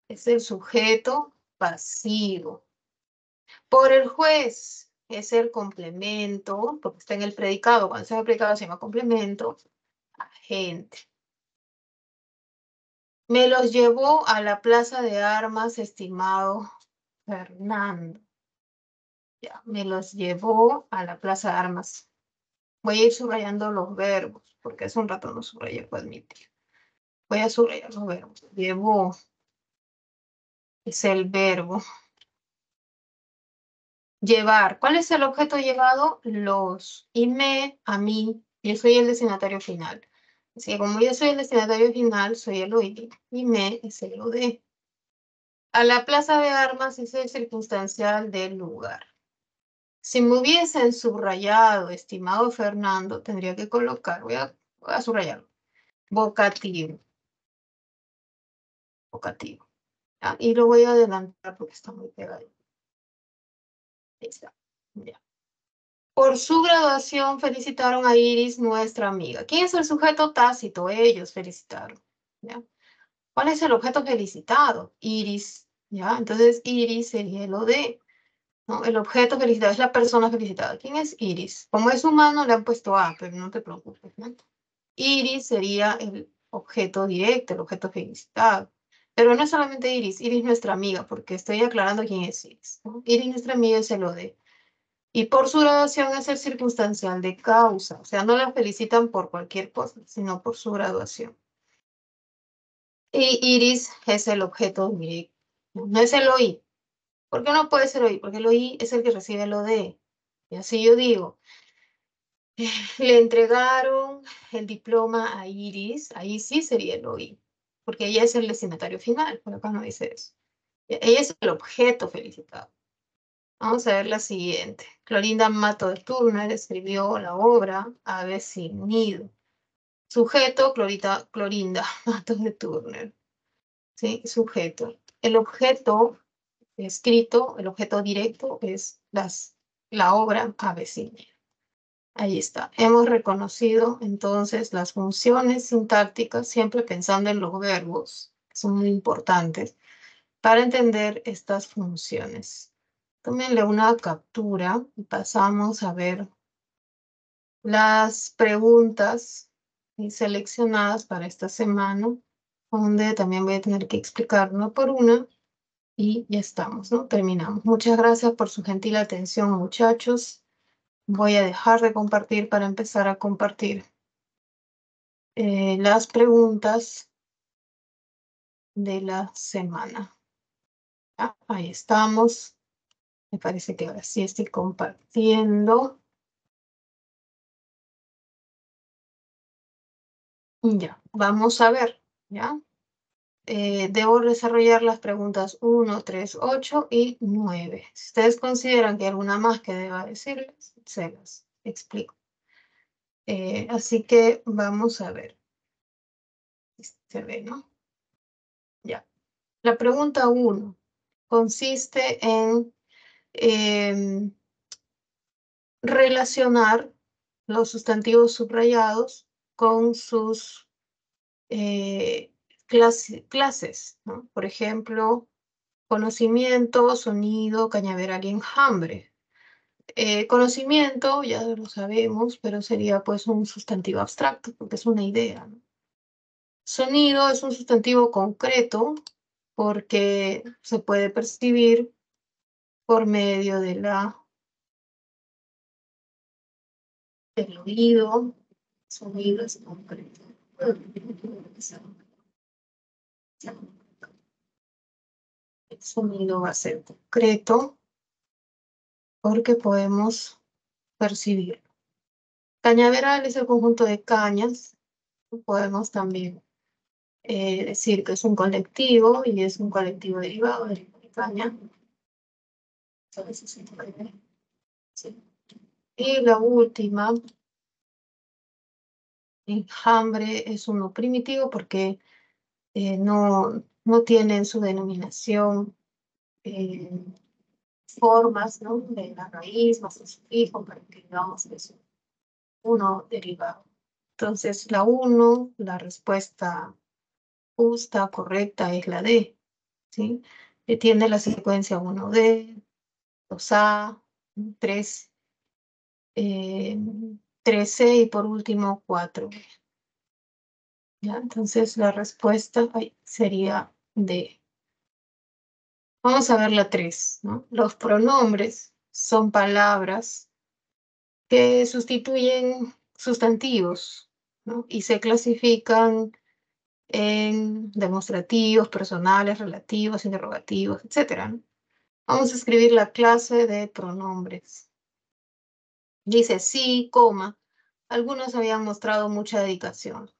Es el sujeto pasivo. Por el juez es el complemento, porque está en el predicado. Cuando está en el predicado se llama complemento. Agente. Me los llevó a la plaza de armas, estimado Fernando. Ya, me los llevó a la plaza de armas. Voy a ir subrayando los verbos, porque hace un rato no subrayé, puedo admitir. Voy a subrayar los verbos. Llevó es el verbo. Llevar. ¿Cuál es el objeto llevado? Los. Y me, a mí. Yo soy el destinatario final. Así que como yo soy el destinatario final, soy el oído. Y me es el OD. A la plaza de armas es el circunstancial del lugar. Si me hubiesen subrayado, estimado Fernando, tendría que colocar, voy a subrayarlo, vocativo. Vocativo. ¿Ya? Y lo voy a adelantar porque está muy pegado. Ahí está. Ya. Por su graduación felicitaron a Iris, nuestra amiga. ¿Quién es el sujeto tácito? Ellos felicitaron. ¿Ya? ¿Cuál es el objeto felicitado? Iris. ¿Ya? Entonces Iris sería el OD. ¿No? El objeto felicitado es la persona felicitada. ¿Quién es Iris? Como es humano le han puesto A, pero no te preocupes, ¿no? Iris sería el objeto directo, el objeto felicitado. Pero no es solamente Iris, Iris nuestra amiga, porque estoy aclarando quién es Iris, ¿no? Iris nuestra amiga es el OD. Y por su graduación es el circunstancial de causa. O sea, no la felicitan por cualquier cosa, sino por su graduación. Y Iris es el objeto directo. No es el OI. ¿Por qué no puede ser OI? Porque el OI es el que recibe el OD. Y así yo digo, le entregaron el diploma a Iris, ahí sí sería el OI, porque ella es el destinatario final, pero acá no dice eso. Ella es el objeto felicitado. Vamos a ver la siguiente. Clorinda Mato de Turner escribió la obra Ave sin nido. Sujeto, Clorinda Mato de Turner. ¿Sí? Sujeto. El objeto escrito, el objeto directo es la obra Ave sin nido. Ahí está. Hemos reconocido entonces las funciones sintácticas, siempre pensando en los verbos, que son muy importantes, para entender estas funciones. Tómenle una captura y pasamos a ver las preguntas seleccionadas para esta semana, donde también voy a tener que explicar una por una y ya estamos, ¿no? Terminamos. Muchas gracias por su gentil atención, muchachos. Voy a dejar de compartir para empezar a compartir las preguntas de la semana. Ah, ahí estamos. Me parece que ahora sí estoy compartiendo. Ya, vamos a ver, ¿ya? Debo desarrollar las preguntas 1, 3, 8 y 9. Si ustedes consideran que hay alguna más que deba decirles, se las explico. Así que vamos a ver. Se ve, ¿no? Ya. La pregunta 1 consiste en relacionar los sustantivos subrayados con sus clases, ¿no? Por ejemplo, conocimiento, sonido, cañaveral y enjambre. Conocimiento, ya lo sabemos, pero sería pues un sustantivo abstracto, porque es una idea, ¿no? Sonido es un sustantivo concreto porque se puede percibir por medio de del oído. Sonido es concreto. El sonido va a ser concreto porque podemos percibirlo. Cañaveral es el conjunto de cañas. Podemos también decir que es un colectivo y es un colectivo derivado de caña. Entonces, sí. Y la última, enjambre, es uno primitivo porque no tiene en su denominación eh, formas, ¿no? De la raíz más el sufijo para que digamos que es uno derivado. Entonces, la 1, la respuesta justa, correcta, es la D, ¿sí? Que tiene la secuencia 1D, 2A, 3, 3C y por último 4. ¿Ya? Entonces, la respuesta sería D. Vamos a ver la 3, ¿no? Los pronombres son palabras que sustituyen sustantivos, ¿no? Y se clasifican en demostrativos, personales, relativos, interrogativos, etc., ¿no? Vamos a escribir la clase de pronombres. Dice sí, coma. Algunos habían mostrado mucha dedicación.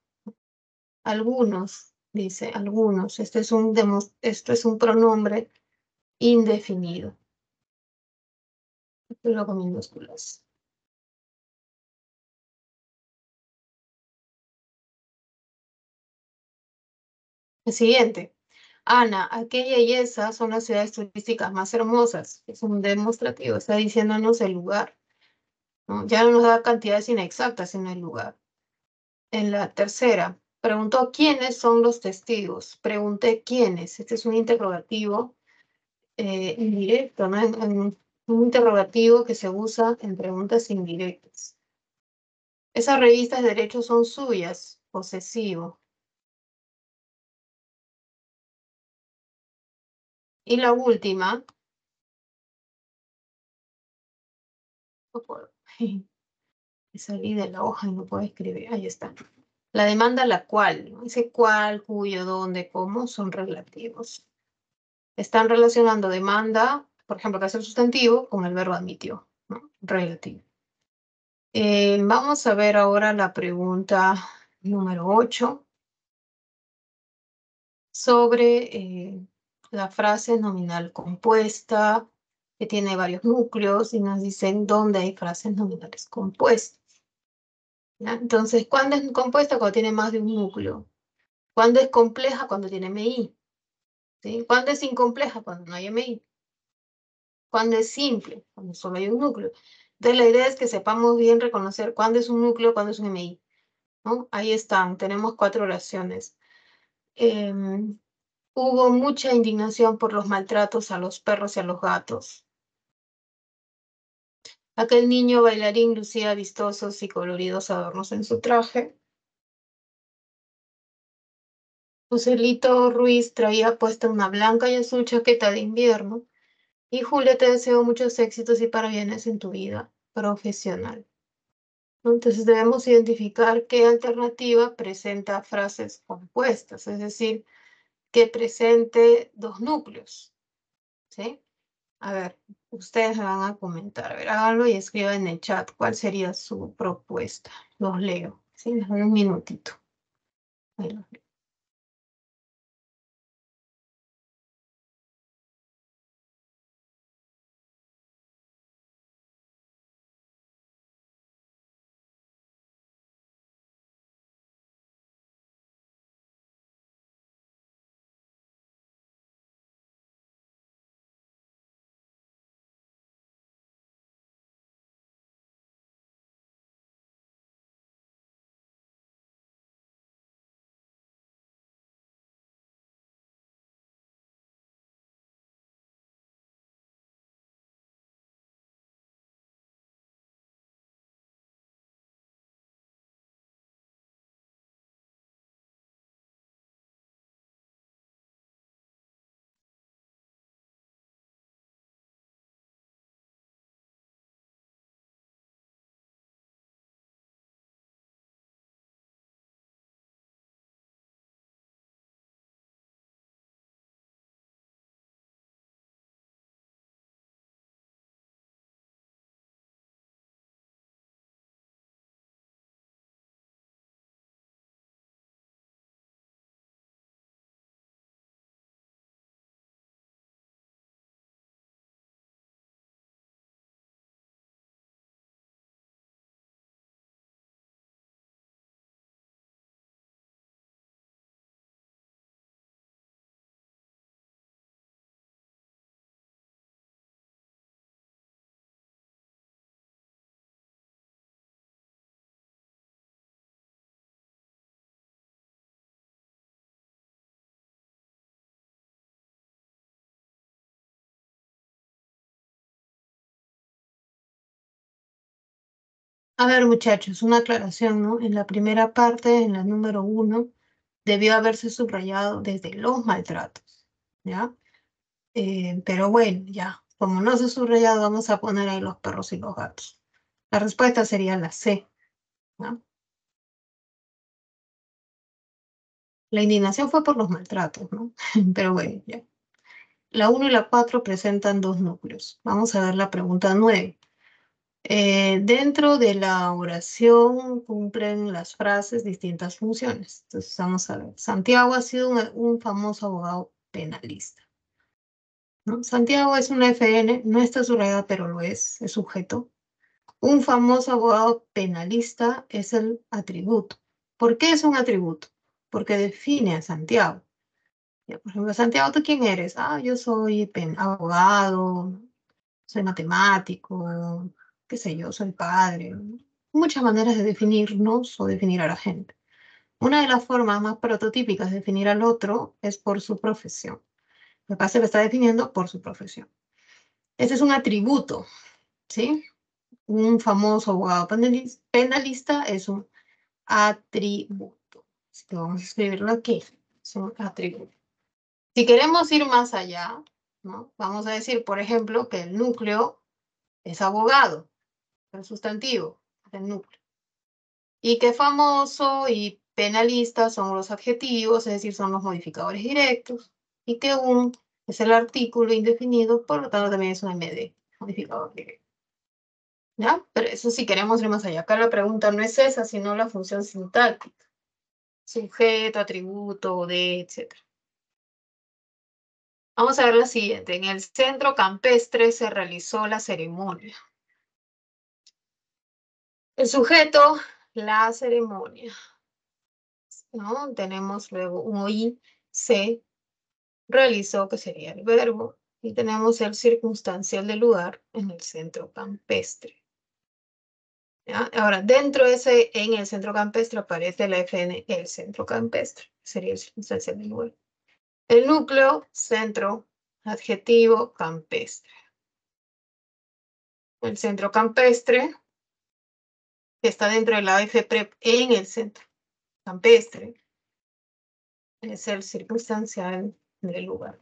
Algunos, dice, algunos. Esto es un pronombre indefinido. Lo con minúsculas. El siguiente. Ana, aquella y esa son las ciudades turísticas más hermosas. Es un demostrativo, está diciéndonos el lugar, ¿no? Ya no nos da cantidades inexactas en el lugar. En la tercera, preguntó quiénes son los testigos. Pregunté quiénes. Este es un interrogativo indirecto, ¿no? Un interrogativo que se usa en preguntas indirectas. Esas revistas de derecho son suyas, posesivo. Y la última, no puedo. Salí de la hoja y no puedo escribir. Ahí está. La demanda la cual, ¿no? Ese cuál, cuyo, dónde, cómo son relativos. Están relacionando demanda, por ejemplo, que es el sustantivo, con el verbo admitió, ¿no? Relativo. Vamos a ver ahora la pregunta número 8 sobre la frase nominal compuesta, que tiene varios núcleos y nos dicen dónde hay frases nominales compuestas. ¿Ya? Entonces, ¿cuándo es compuesta? Cuando tiene más de un núcleo. ¿Cuándo es compleja? Cuando tiene MI. ¿Sí? ¿Cuándo es incompleja? Cuando no hay MI. ¿Cuándo es simple? Cuando solo hay un núcleo. Entonces, la idea es que sepamos bien reconocer cuándo es un núcleo, cuándo es un MI, ¿no? Ahí están, tenemos 4 oraciones. Hubo mucha indignación por los maltratos a los perros y a los gatos. Aquel niño bailarín lucía vistosos y coloridos adornos en su traje. Joselito Ruiz traía puesta una blanca y azul chaqueta de invierno. Y Julia, te deseo muchos éxitos y parabienes en tu vida profesional, ¿no? Entonces debemos identificar qué alternativa presenta frases compuestas, es decir, que presente dos núcleos, ¿sí? A ver, ustedes me van a comentar, a ver, háganlo y escriban en el chat cuál sería su propuesta. Los leo, ¿sí? Les doy un minutito. Ahí los leo. A ver, muchachos, una aclaración, ¿no? En la primera parte, en la número 1, debió haberse subrayado desde los maltratos, ¿ya? Pero bueno, ya, como no se ha subrayado, vamos a poner ahí los perros y los gatos. La respuesta sería la C, ¿no? La indignación fue por los maltratos, ¿no? Pero bueno, ya. La 1 y la 4 presentan dos núcleos. Vamos a ver la pregunta 9. Dentro de la oración cumplen las frases distintas funciones. Entonces vamos a ver. Santiago ha sido un famoso abogado penalista, ¿no? Santiago es una FN, no está subrayada, pero lo es sujeto. Un famoso abogado penalista es el atributo. ¿Por qué es un atributo? Porque define a Santiago. Ya, por ejemplo, Santiago, ¿tú quién eres? Ah, yo soy abogado, soy matemático, qué sé yo, soy padre. Muchas maneras de definirnos o definir a la gente. Una de las formas más prototípicas de definir al otro es por su profesión. Me parece que está definiendo por su profesión. Este es un atributo, ¿sí? Un famoso abogado penalista es un atributo. Así que vamos a escribirlo aquí. Es un atributo. Si queremos ir más allá, ¿no? Vamos a decir, por ejemplo, que el núcleo es abogado, el sustantivo del núcleo. Y que famoso y penalista son los adjetivos, es decir, son los modificadores directos. Y que un es el artículo indefinido, por lo tanto también es un MD, modificador directo. ¿Ya? Pero eso si queremos ir más allá. Acá la pregunta no es esa, sino la función sintáctica. Sujeto, atributo, de, etc. Vamos a ver la siguiente. En el centro campestre se realizó la ceremonia. El sujeto, la ceremonia, ¿no? Tenemos luego un OI, se realizó, que sería el verbo, y tenemos el circunstancial del lugar en el centro campestre. ¿Ya? Ahora, dentro de ese, en el centro campestre aparece la FN, el centro campestre, sería el circunstancial del lugar. El núcleo, centro, adjetivo, campestre. el centro campestre, que está dentro de la AFPREP en el centro campestre, es el circunstancial del lugar.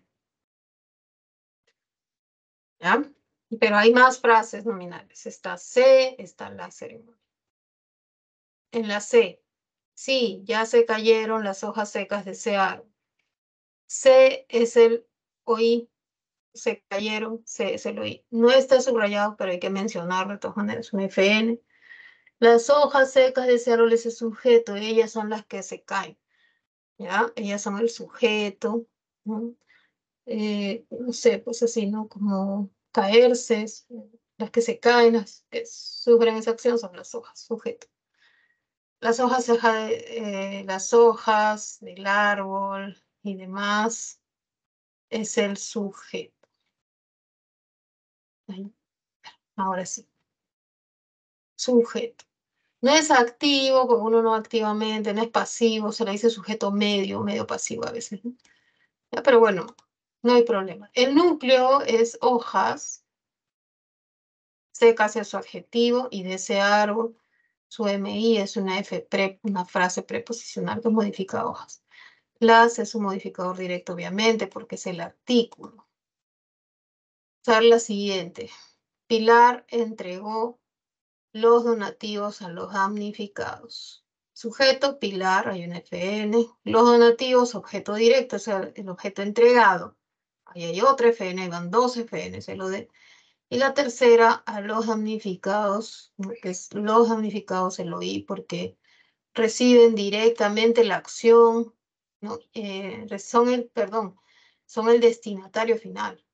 ¿Ya? Pero hay más frases nominales. Está C, está la ceremonia. En la C, sí, ya se cayeron las hojas secas de ese árbol. C es el oí, se cayeron, C es el oí. No está subrayado, pero hay que mencionarlo de todas maneras, un FN. Las hojas secas de ese árbol es el sujeto, ellas son las que se caen, ¿ya? Ellas son el sujeto, ¿no? No sé, pues así, ¿no? Como caerse, las que se caen, las que sufren esa acción son las hojas, sujeto. Las hojas del árbol y demás es el sujeto. Ahí. Ahora sí, sujeto. No es activo, porque uno no activamente, no es pasivo, se le dice sujeto medio, medio pasivo a veces, ¿no? Ya, pero bueno, no hay problema. El núcleo es hojas, secas es su adjetivo, y de ese árbol, su MI es una una frase preposicional que modifica hojas. Las es un modificador directo, obviamente, porque es el artículo. Usar la siguiente. Pilar entregó los donativos a los damnificados. Sujeto, Pilar, hay un FN. Los donativos, objeto directo, o sea, el objeto entregado. Ahí hay otra FN, ahí van dos FN, se lo de. Y la tercera, a los damnificados, que es los damnificados, se lo oí porque reciben directamente la acción, ¿no? Son el destinatario final.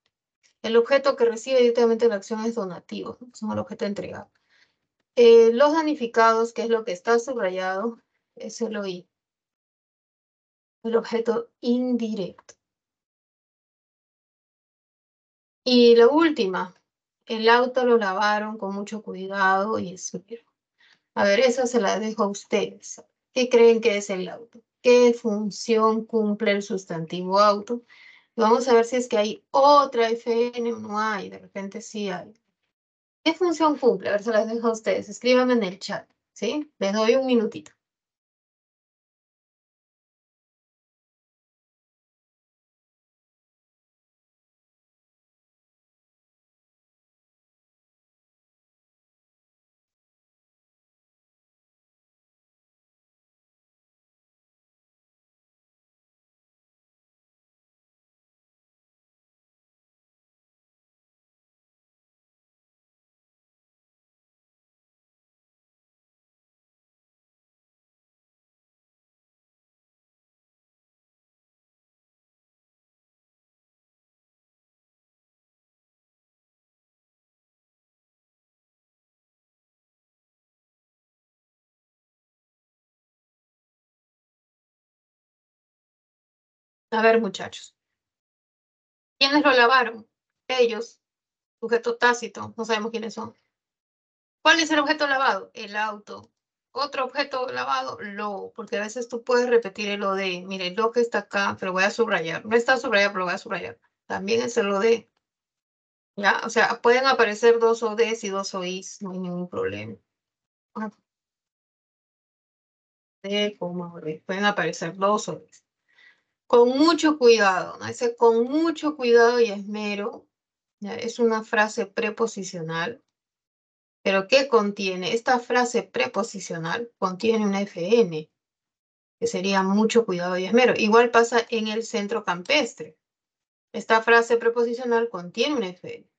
El objeto que recibe directamente la acción es donativo, ¿no? Son el objeto entregado. Los damnificados, que es lo que está subrayado, es el OI, el objeto indirecto. Y la última, el auto lo lavaron con mucho cuidado y esmero. A ver, esa se la dejo a ustedes. ¿Qué creen que es el auto? ¿Qué función cumple el sustantivo auto? Y vamos a ver si es que hay otra FN o no hay. De repente sí hay. ¿Qué función cumple? A ver, se las dejo a ustedes. Escríbanme en el chat, ¿sí? Les doy un minutito. A ver, muchachos. ¿Quiénes lo lavaron? Ellos. Sujeto tácito. No sabemos quiénes son. ¿Cuál es el objeto lavado? El auto. Otro objeto lavado, lo, porque a veces tú puedes repetir el OD. Mire, el lo que está acá, pero voy a subrayar. No está subrayado, pero lo voy a subrayar. También es el OD. ¿Ya? O sea, pueden aparecer dos ODs y dos OIs, no hay ningún problema. Pueden aparecer dos OIs. Con mucho cuidado, ¿no? Ese con mucho cuidado y esmero, ¿ya? Es una frase preposicional. ¿Pero qué contiene? Esta frase preposicional contiene una FN, que sería mucho cuidado y esmero. Igual pasa en el centro campestre. Esta frase preposicional contiene una FN.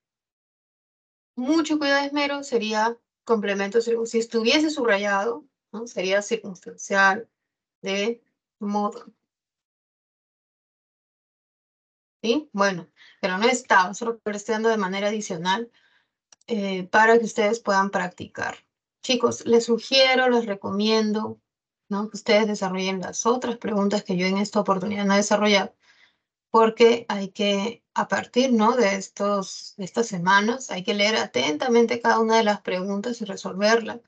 Mucho cuidado y esmero sería complemento, si estuviese subrayado, ¿no? Sería circunstancial de modo. ¿Sí? Bueno, pero no está, solo lo estoy dando de manera adicional para que ustedes puedan practicar. Chicos, les sugiero, les recomiendo, ¿no? Que ustedes desarrollen las otras preguntas que yo en esta oportunidad no he desarrollado, porque hay que, a partir, ¿no? de estas semanas, hay que leer atentamente cada una de las preguntas y resolverlas.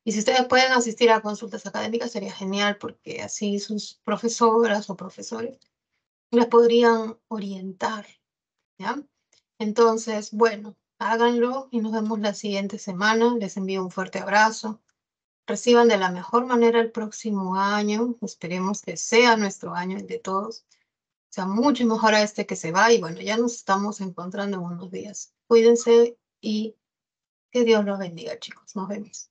Y si ustedes pueden asistir a consultas académicas, sería genial, porque así sus profesoras o profesores les podrían orientar, ¿ya? Entonces, bueno, Háganlo y nos vemos la siguiente semana. Les envío un fuerte abrazo. Reciban de la mejor manera el próximo año. Esperemos que sea nuestro año, el de todos. Sea mucho mejor a este que se va. Y bueno, ya nos estamos encontrando en unos días. Cuídense y que Dios los bendiga, chicos. Nos vemos.